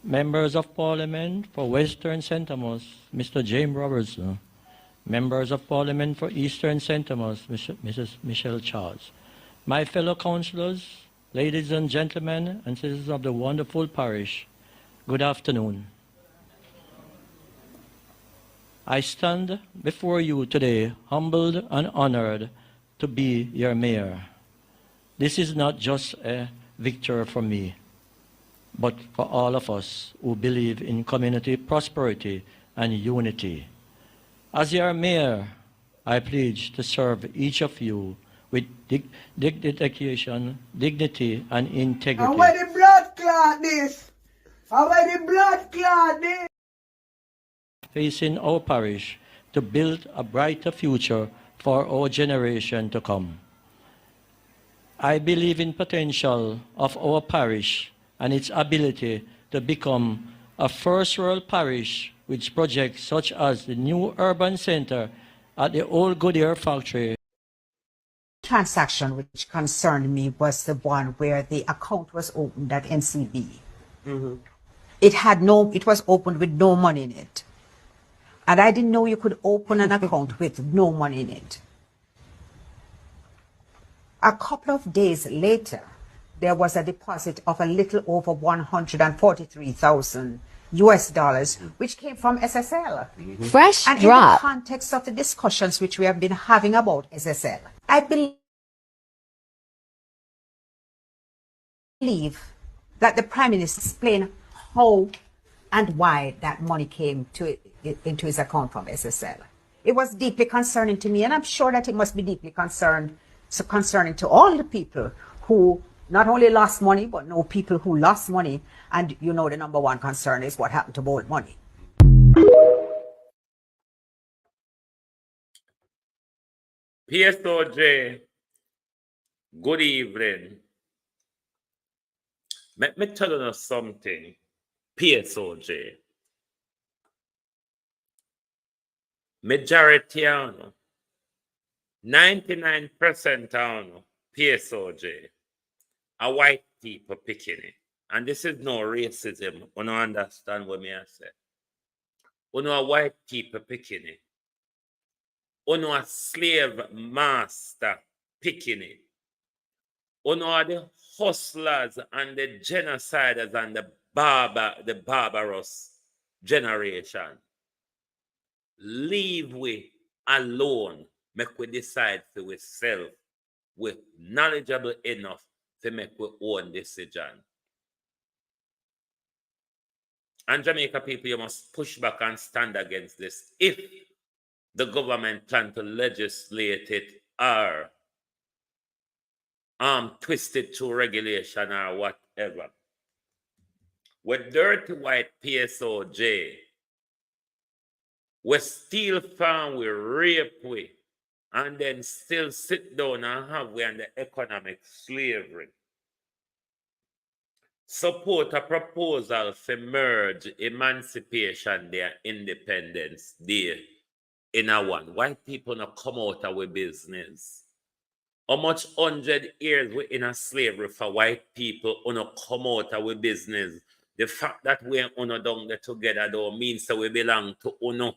[SPEAKER 5] Members of Parliament for Western St. Thomas, Mr. James Robertson. Members of Parliament for Eastern St. Thomas, Mrs. Michelle Charles. My fellow councillors, ladies and gentlemen, and citizens of the wonderful parish, good afternoon. I stand before you today humbled and honored to be your mayor. This is not just a victory for me, but for all of us who believe in community prosperity and unity. As your mayor, I pledge to serve each of you with dedication, dignity, and integrity.
[SPEAKER 2] And where the blood clot this? And where the blood clot this?
[SPEAKER 5] Facing our parish to build a brighter future for our generation to come. I believe in potential of our parish and its ability to become a first-world parish with projects such as the new urban center at the old Goodyear factory.
[SPEAKER 22] Transaction which concerned me was the one where the account was opened at NCB.
[SPEAKER 2] Mm-hmm.
[SPEAKER 22] It was opened with no money in it. And I didn't know you could open an account with no money in it. A couple of days later, there was a deposit of a little over $143,000 US, which came from SSL.
[SPEAKER 23] Mm-hmm. Fresh
[SPEAKER 22] and
[SPEAKER 23] drop.
[SPEAKER 22] In the context of the discussions which we have been having about SSL, I believe believe that the Prime Minister explained how and why that money came into his account from SSL. It was deeply concerning to me, and I'm sure that it must be deeply concerning to all the people who not only lost money, but know people who lost money. And you know the number one concern is what happened to borrowed money.
[SPEAKER 4] PSOJ, good evening. Let me tell you something. PSOJ. Majority of 99% of PSOJ are white people picking it. And this is no racism. You don't understand what I say. You know white people picking it. You know a slave master picking it. You know the hustlers and the genociders and the barbarous generation. Leave we alone. Make we decide for ourselves. We're knowledgeable enough to make our own decision. And Jamaica people, you must push back and stand against this. If the government plan to legislate it or twist it through regulation or whatever. With dirty white PSOJ, we steal from, we rape we, and then still sit down and have we under economic slavery. Support a proposal for merge Emancipation Day and Independence Day in a one. White people not come out of our business. How much 100 years we in a slavery for white people who not come out of our business? The fact that we are down there together don't mean so we belong to UNO.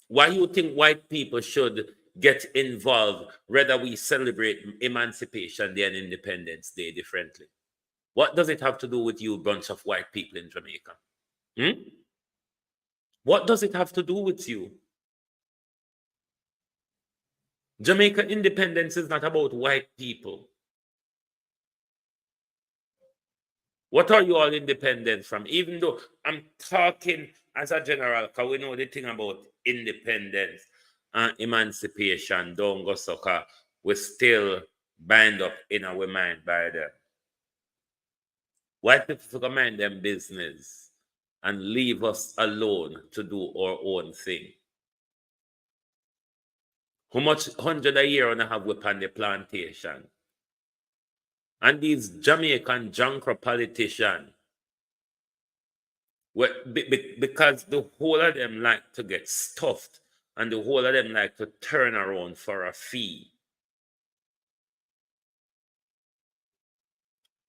[SPEAKER 4] Why you think white people should get involved whether we celebrate Emancipation Day and Independence Day differently? What does it have to do with you, bunch of white people in Jamaica? What does it have to do with you? Jamaica independence is not about white people. What are you all independent from? Even though I'm talking as a general, because we know the thing about independence and emancipation, don't go sucker, we still bind up in our mind by them. White people can mind them business and leave us alone to do our own thing. How much 100 a year and a half we on the plantation? And these Jamaican junker politicians, because the whole of them like to get stuffed and the whole of them like to turn around for a fee.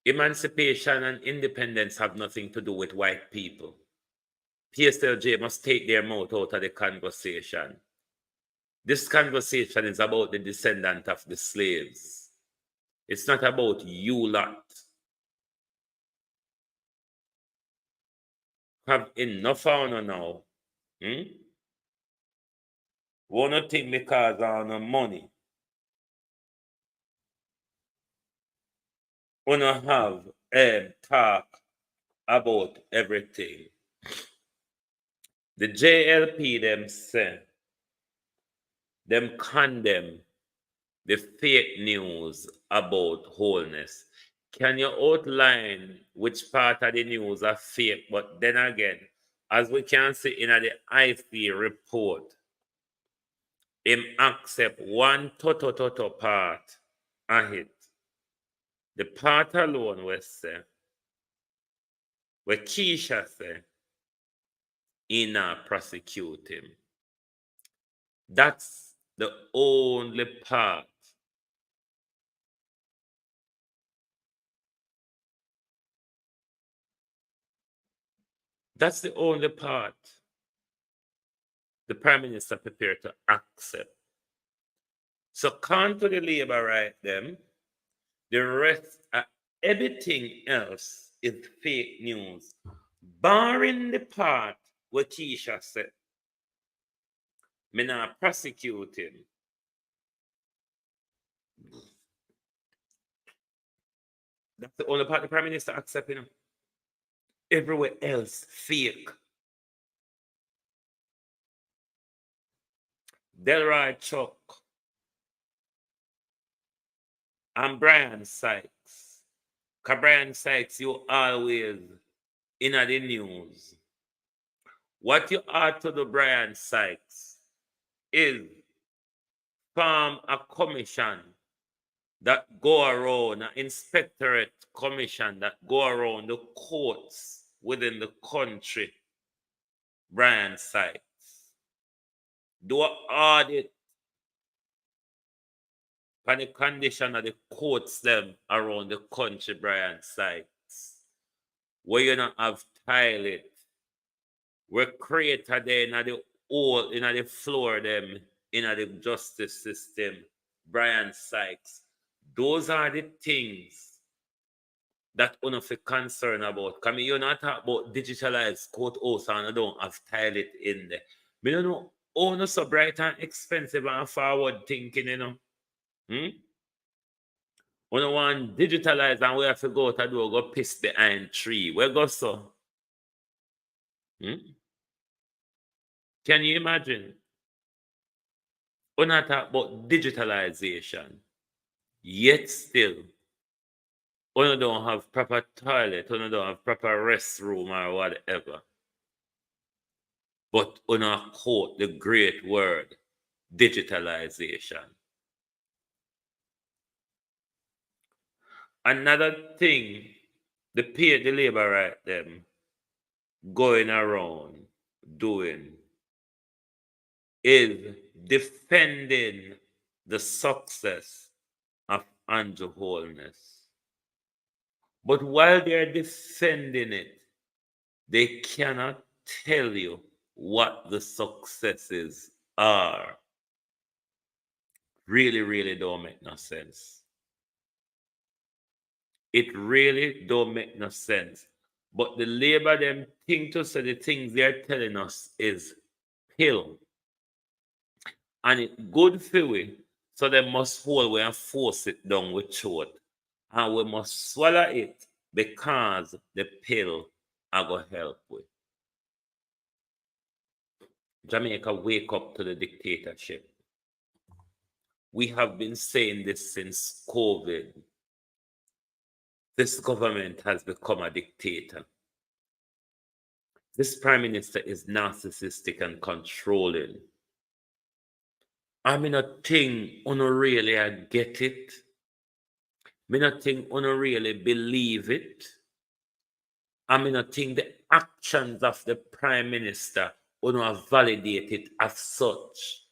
[SPEAKER 4] Emancipation and independence have nothing to do with white people. PSLJ must take their mouth out of the conversation. This conversation is about the descendant of the slaves. It's not about you lot. Have enough on now. One thing because of no money. Wanna have talk about everything. The JLP them say, them condemn the fake news about wholeness. Can you outline which part of the news are fake? But then again, as we can see in the IC report, him accept one toto part of it. The part alone was say, where Keisha say, he not prosecute him. That's the only part. That's the only part the Prime Minister prepared to accept. So come to the labor right them. The rest of everything else is fake news. Barring the part where Keisha said, me not prosecute him. That's the only part the Prime Minister accepting. Everywhere else, fake. Delroy Chuck and Brian Sykes. Because Brian Sykes, you always in the news. What you ought to do, Brian Sykes, is form a commission that go around, an inspectorate commission that go around the courts within the country, Brian Sykes. Do an audit on the condition of the courts them around the country, Brian Sykes. Where you not have toilet, where creator there in the hole, in the floor them, in the justice system, Brian Sykes. Those are the things that one of the concern about. Because you're not talking about digitalized courthouse and I don't have toilet in there. I don't know, oh, no, so bright and expensive and forward thinking, you know. We don't want digitalized and we have to go to do go piss behind tree. Where go so? Can you imagine? We're not talking about digitalization. Yet still, we don't have proper toilet, we don't have proper restroom or whatever. But we don't quote the great word, digitalization. Another thing, the paid the labor right them going around doing is defending the success of Andrew Holness. But while they're defending it, they cannot tell you what the successes are. Really, really don't make no sense. It really don't make no sense. But the labor them think to say the things they're telling us is pill. And it's good for we, so they must hold we and force it down with throat. And we must swallow it because the pill are going to help with. Jamaica, wake up to the dictatorship. We have been saying this since COVID. This government has become a dictator. This Prime Minister is narcissistic and controlling. I mean, not think really I get it. I not think really believe it. I not think the actions of the Prime Minister validate it as such.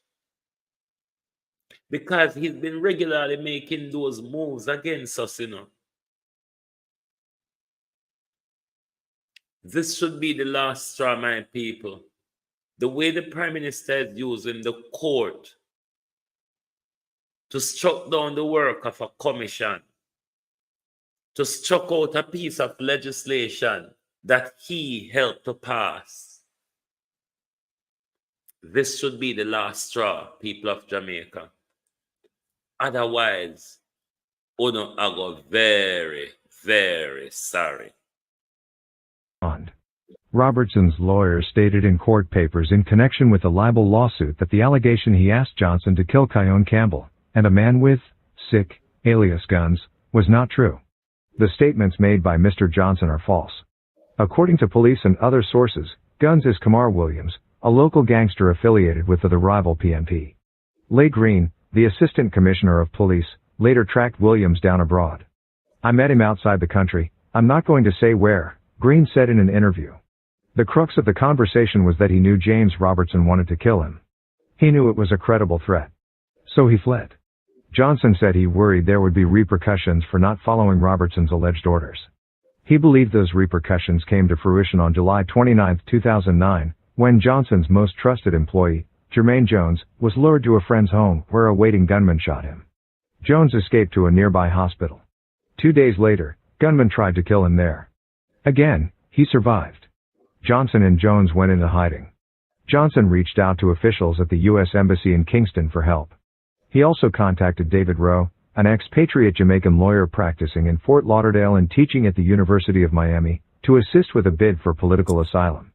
[SPEAKER 4] Because he's been regularly making those moves against us, you know. This should be the last straw, my people. The way the Prime Minister is using the court to struck down the work of a commission, to struck out a piece of legislation that he helped to pass. This should be the last straw, people of Jamaica. Otherwise, Uno I go very, very sorry.
[SPEAKER 21] Robertson's lawyer stated in court papers in connection with the libel lawsuit that the allegation he asked Johnson to kill Kyone Campbell and a man with, sick, alias guns, was not true. The statements made by Mr. Johnson are false. According to police and other sources, Guns is Kamar Williams, a local gangster affiliated with the rival PNP. Leigh Green, the assistant commissioner of police, later tracked Williams down abroad. I met him outside the country, I'm not going to say where, Green said in an interview. The crux of the conversation was that he knew James Robertson wanted to kill him. He knew it was a credible threat. So he fled. Johnson said he worried there would be repercussions for not following Robertson's alleged orders. He believed those repercussions came to fruition on July 29, 2009, when Johnson's most trusted employee, Jermaine Jones, was lured to a friend's home where a waiting gunman shot him. Jones escaped to a nearby hospital. 2 days later, gunmen tried to kill him there. Again, he survived. Johnson and Jones went into hiding. Johnson reached out to officials at the U.S. Embassy in Kingston for help. He also contacted David Rowe, an expatriate Jamaican lawyer practicing in Fort Lauderdale and teaching at the University of Miami, to assist with a bid for political asylum.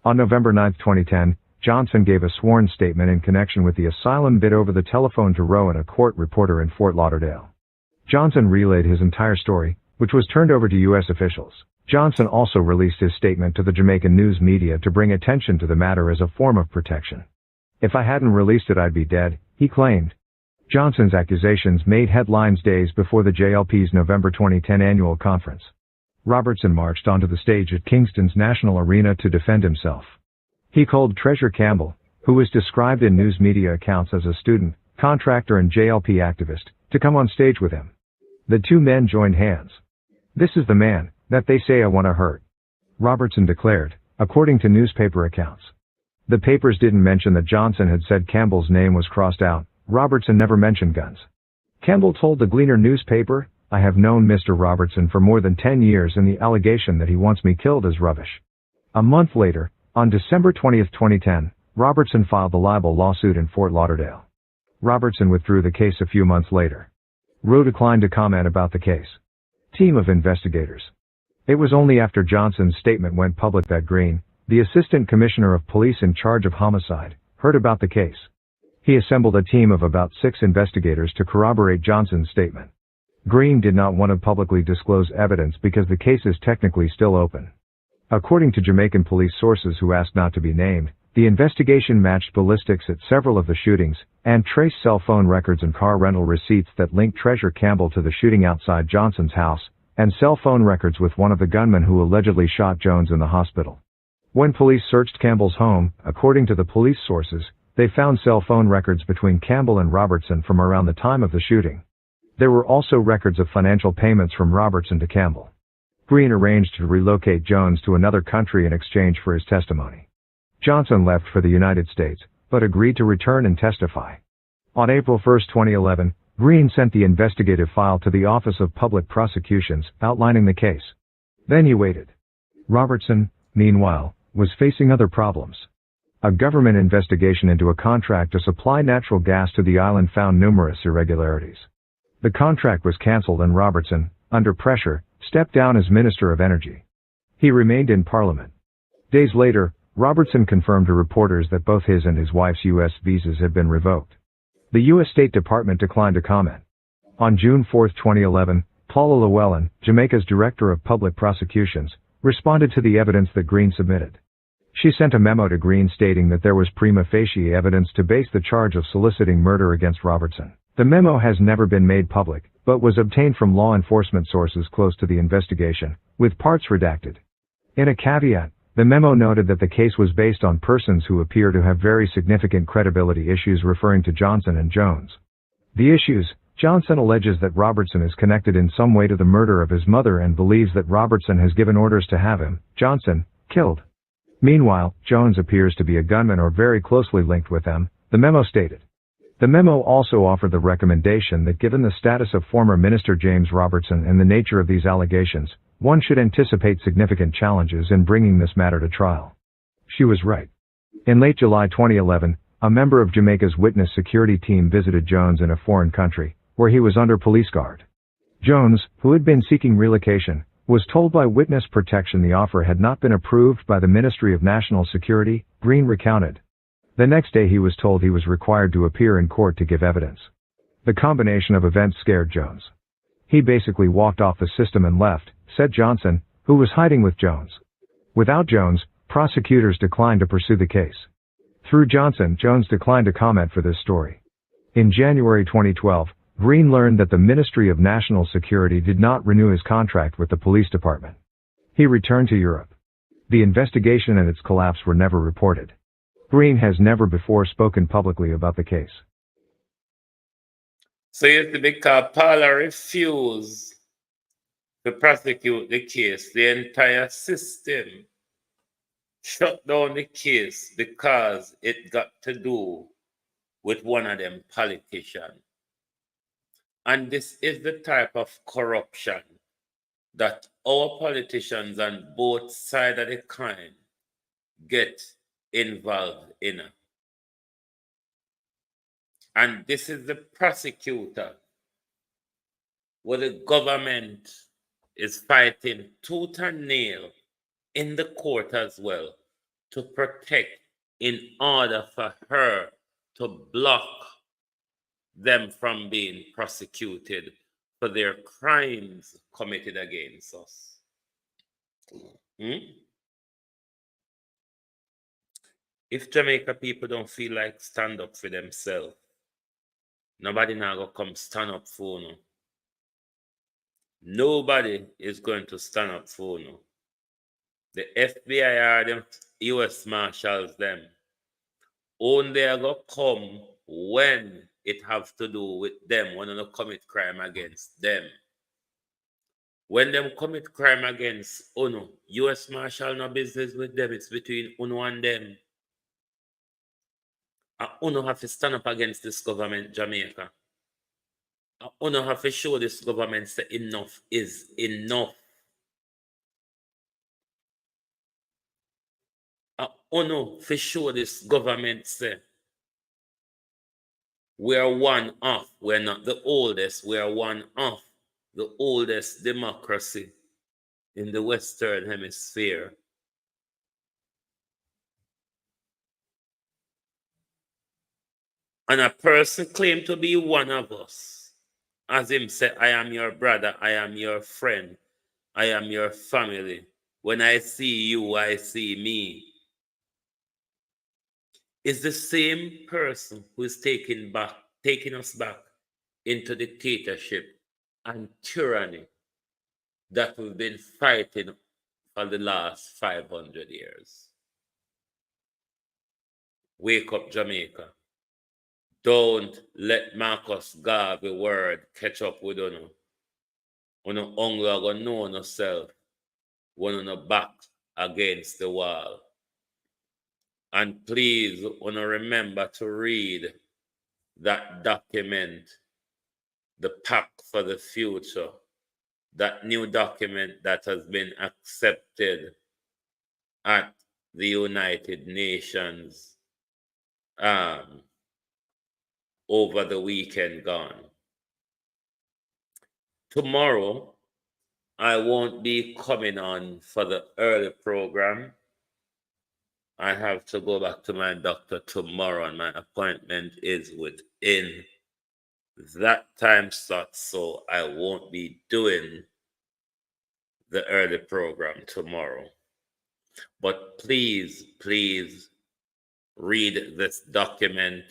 [SPEAKER 21] On November 9, 2010, Johnson gave a sworn statement in connection with the asylum bid over the telephone to Rowan, a court reporter in Fort Lauderdale. Johnson relayed his entire story, which was turned over to U.S. officials. Johnson also released his statement to the Jamaican news media to bring attention to the matter as a form of protection. "If I hadn't released it, I'd be dead," he claimed. Johnson's accusations made headlines days before the JLP's November 2010 annual conference. Robertson marched onto the stage at Kingston's National Arena to defend himself. He called Treasure Campbell, who was described in news media accounts as a student, contractor and JLP activist, to come on stage with him. The two men joined hands. "This is the man that they say I want to hurt," Robertson declared, according to newspaper accounts. The papers didn't mention that Johnson had said Campbell's name was crossed out. Robertson never mentioned guns. Campbell told the Gleaner newspaper, "I have known Mr. Robertson for more than 10 years and the allegation that he wants me killed is rubbish." A month later, on December 20, 2010, Robertson filed the libel lawsuit in Fort Lauderdale. Robertson withdrew the case a few months later. Rowe declined to comment about the case. Team of investigators. It was only after Johnson's statement went public that Green, the Assistant Commissioner of Police in charge of homicide, heard about the case. He assembled a team of about 6 investigators to corroborate Johnson's statement. Green did not want to publicly disclose evidence because the case is technically still open. According to Jamaican police sources who asked not to be named, the investigation matched ballistics at several of the shootings, and traced cell phone records and car rental receipts that linked Treasure Campbell to the shooting outside Johnson's house, and cell phone records with one of the gunmen who allegedly shot Jones in the hospital. When police searched Campbell's home, according to the police sources, they found cell phone records between Campbell and Robertson from around the time of the shooting. There were also records of financial payments from Robertson to Campbell. Green arranged to relocate Jones to another country in exchange for his testimony. Johnson left for the United States, but agreed to return and testify. On April 1, 2011, Green sent the investigative file to the Office of Public Prosecutions, outlining the case. Then he waited. Robertson, meanwhile, was facing other problems. A government investigation into a contract to supply natural gas to the island found numerous irregularities. The contract was cancelled and Robertson, under pressure, stepped down as Minister of Energy. He remained in Parliament. Days later, Robertson confirmed to reporters that both his and his wife's U.S. visas had been revoked. The U.S. State Department declined to comment. On June 4, 2011, Paula Llewellyn, Jamaica's Director of Public Prosecutions, responded to the evidence that Green submitted. She sent a memo to Green stating that there was prima facie evidence to base the charge of soliciting murder against Robertson. The memo has never been made public, but was obtained from law enforcement sources close to the investigation, with parts redacted. In a caveat, the memo noted that the case was based on persons who appear to have very significant credibility issues, referring to Johnson and Jones. The issues: Johnson alleges that Robertson is connected in some way to the murder of his mother and believes that Robertson has given orders to have him, Johnson, killed. Meanwhile, Jones appears to be a gunman or very closely linked with them, the memo stated. The memo also offered the recommendation that given the status of former Minister James Robertson and the nature of these allegations, one should anticipate significant challenges in bringing this matter to trial. She was right. In late July 2011, a member of Jamaica's witness security team visited Jones in a foreign country, where he was under police guard. Jones, who had been seeking relocation, was told by witness protection the offer had not been approved by the Ministry of National Security, Green recounted. The next day he was told he was required to appear in court to give evidence. The combination of events scared Jones. He basically walked off the system and left, said Johnson, who was hiding with Jones. Without Jones, prosecutors declined to pursue the case. Through Johnson, Jones declined to comment for this story. In January 2012, Green learned that the Ministry of National Security did not renew his contract with the police department. He returned to Europe. The investigation and its collapse were never reported. Green has never before spoken publicly about the case.
[SPEAKER 4] So you see, because Paula refused to prosecute the case, the entire system shut down the case because it got to do with one of them politicians. And this is the type of corruption that our politicians on both sides of the coin get involved in. And this is the prosecutor where the government is fighting tooth and nail in the court as well to protect in order for her to block them from being prosecuted for their crimes committed against us. If Jamaica people don't feel like stand up for themselves, nobody now go come stand up for you. Nobody is going to stand up for you. The FBI or the US Marshals them only are going to come when it have to do with them, when they commit crime against them. When them commit crime against UNO, US Marshal no business with them, it's between UNO and them. UNO have to stand up against this government, Jamaica. UNO have to show this government that enough is enough. UNO for sure this government say we are one of, we're not the oldest, we are one of the oldest democracy in the Western Hemisphere. And a person claim to be one of us, as him say, I am your brother, I am your friend, I am your family. When I see you, I see me. Is the same person who is taking us back into dictatorship and tyranny that we've been fighting for the last 500 years. Wake up, Jamaica. Don't let Marcus Garvey word catch up with you. Uno only gonna know yourself when you're back against the wall. And please, wanna remember to read that document, the Pact for the Future, that new document that has been accepted at the United Nations over the weekend gone. Tomorrow, I won't be coming on for the early program. I have to go back to my doctor tomorrow, and my appointment is within that time slot, so I won't be doing the early program tomorrow. But please, please read this document.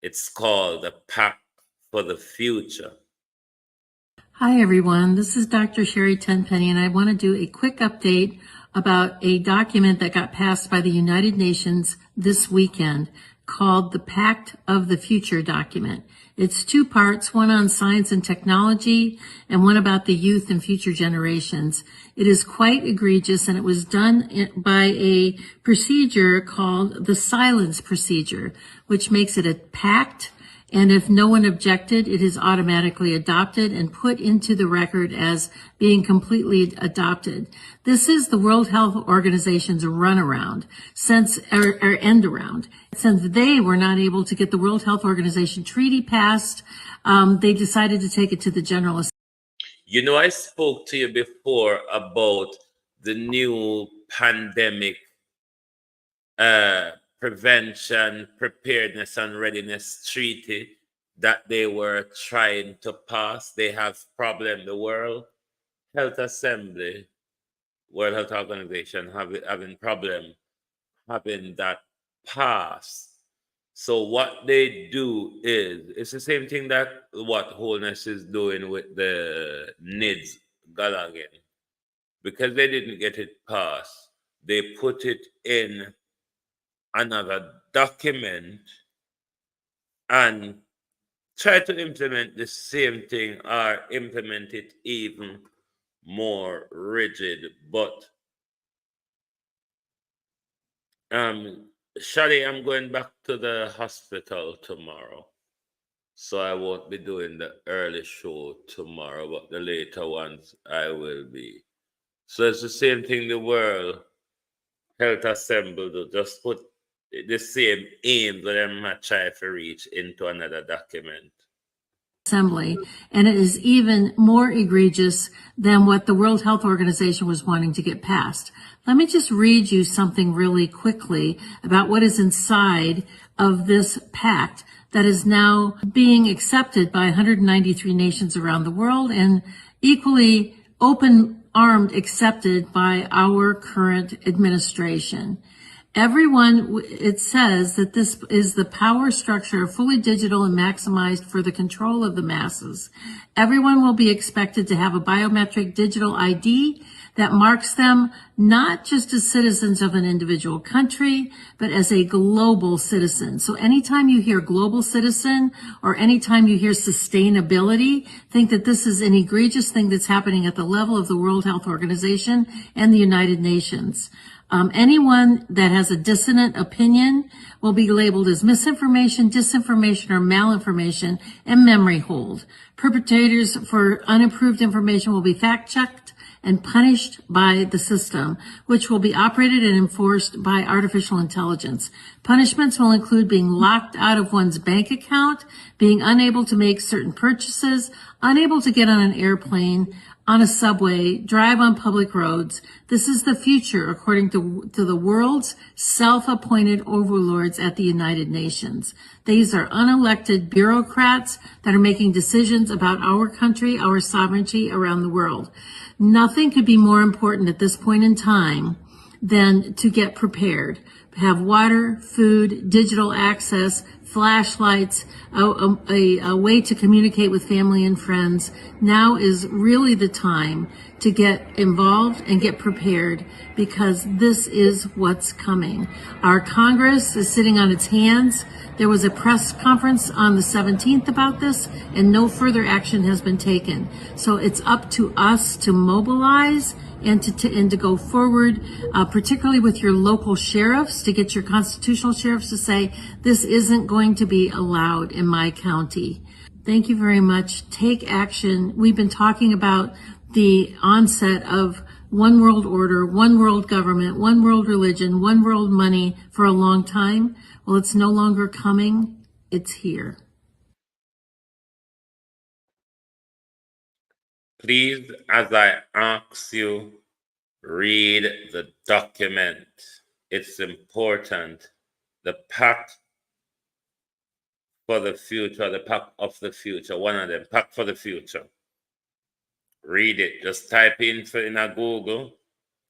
[SPEAKER 4] It's called the Pact for the Future.
[SPEAKER 1] Hi, everyone. This is Dr. Sherry Tenpenny, and I want to do a quick update about a document that got passed by the United Nations this weekend called the Pact of the Future document. It's two parts, one on science and technology and one about the youth and future generations. It is quite egregious, and it was done by a procedure called the silence procedure, which makes it a pact. And if no one objected, it is automatically adopted and put into the record as being completely adopted. This is the World Health Organization's runaround, or end around. Since they were not able to get the World Health Organization treaty passed, they decided to take it to the General Assembly.
[SPEAKER 4] You know, I spoke to you before about the new pandemic prevention, preparedness, and readiness treaty that they were trying to pass. They have problem. The World Health Assembly, World Health Organization having problem having that passed. So what they do is, it's the same thing that what Wholeness is doing with the NIDS Gallagher. Because they didn't get it passed, they put it in another document and try to implement the same thing or implement it even more rigid. But Shadi, I'm going back to the hospital tomorrow, so I won't be doing the early show tomorrow, but the later ones I will be. So it's the same thing the World Health Assembly do, just put the same aims that them try to reach into another document.
[SPEAKER 1] Assembly, and it is even more egregious than what the World Health Organization was wanting to get passed. Let me just read you something really quickly about what is inside of this pact that is now being accepted by 193 nations around the world and equally open-armed accepted by our current administration. Everyone, it says that this is the power structure, fully digital and maximized for the control of the masses. Everyone will be expected to have a biometric digital ID that marks them not just as citizens of an individual country, but as a global citizen. So anytime you hear global citizen or anytime you hear sustainability, think that this is an egregious thing that's happening at the level of the World Health Organization and the United Nations. Anyone that has a dissonant opinion will be labeled as misinformation, disinformation, or malinformation and memory hold. Perpetrators for unapproved information will be fact-checked and punished by the system, which will be operated and enforced by artificial intelligence. Punishments will include being locked out of one's bank account, being unable to make certain purchases, unable to get on an airplane, on a subway, drive on public roads. This is the future, according to the world's self-appointed overlords at the United Nations. These are unelected bureaucrats that are making decisions about our country, our sovereignty around the world. Nothing could be more important at this point in time than to get prepared. Have water, food, digital access, flashlights, a way to communicate with family and friends. Now is really the time to get involved and get prepared because this is what's coming. Our Congress is sitting on its hands. There was a press conference on the 17th about this and no further action has been taken. So it's up to us to mobilize and to go forward, particularly with your local sheriffs, to get your constitutional sheriffs to say, this isn't going to be allowed in my county. Thank you very much. Take action. We've been talking about the onset of one world order, one world government, one world religion, one world money for a long time. Well, it's no longer coming. It's here.
[SPEAKER 4] Please, as I ask you, read the document. It's important. The Pact for the Future, the Pact of the Future, one of them, Pact for the Future. Read it. Just type in a Google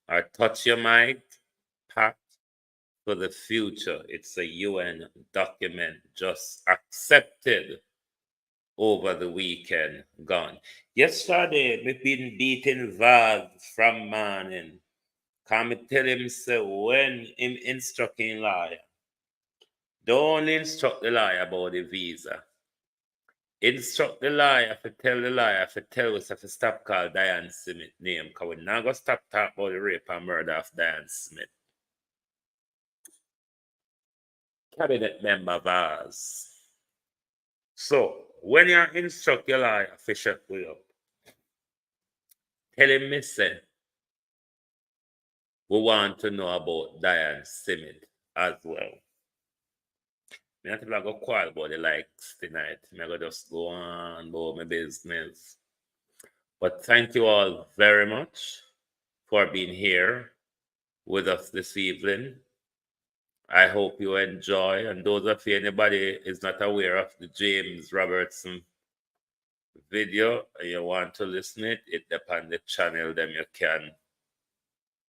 [SPEAKER 4] or touch your mic, Pact for the Future. It's a UN document just accepted over the weekend gone. Yesterday, we've been beating Vaz from morning. Come tell him, say, when him instructing lawyer, don't instruct the lawyer about the visa. Instruct the lawyer to tell the lawyer to tell us to stop call Diane Smith name, because we're not going to stop talking about the rape and murder of Diane Smith. Cabinet member Vaz. So, when you instruct your lawyer to shut you up, tell him, me say, we want to know about Diane Smith as well. I'm not going to quarrel about the likes tonight. I'm going to just go on about my business. But thank you all very much for being here with us this evening. I hope you enjoy. And those of you, anybody is not aware of the James Robertson video and you want to listen it depends on the channel, then you can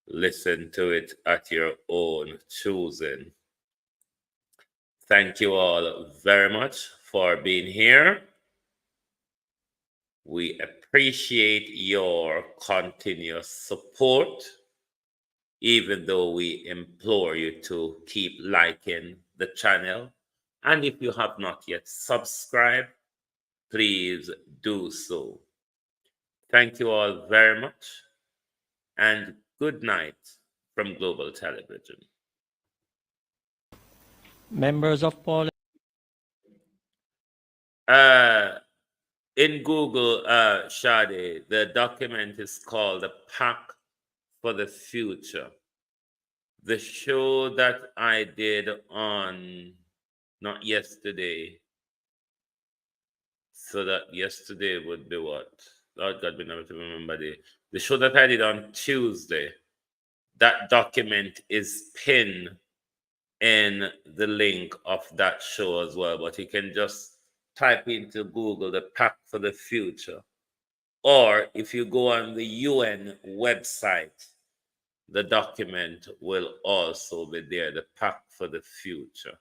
[SPEAKER 4] listen to it at your own choosing. Thank you all very much for being here. We appreciate your continuous support, even though we implore you to keep liking the channel. And if you have not yet subscribed, please do so. Thank you all very much, and good night from Global Television.
[SPEAKER 5] Members of Parliament.
[SPEAKER 4] In Google, Shadi, the document is called the Pact for the Future. The show that I did on, not yesterday, So that yesterday would be what? Lord God, we never to remember the show that I did on Tuesday. That document is pinned in the link of that show as well. But you can just type into Google the Pact for the Future. Or if you go on the UN website, the document will also be there, the Pact for the Future.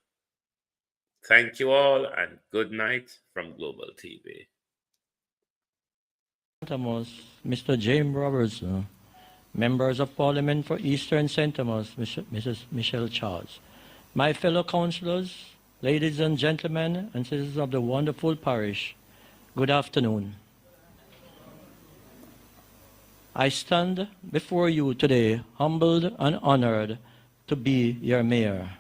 [SPEAKER 4] Thank you all and good night from Global TV.
[SPEAKER 5] Mr. James Roberts, members of Parliament for Eastern St. Thomas, Mrs. Michelle Charles. My fellow councillors, ladies and gentlemen, and citizens of the wonderful parish, good afternoon. I stand before you today humbled and honored to be your mayor.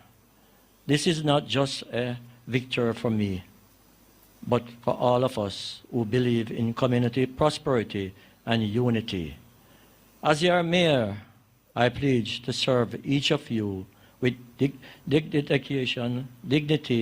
[SPEAKER 5] This is not just a victory for me, but for all of us who believe in community prosperity and unity. As your mayor, I pledge to serve each of you with dedication, dignity,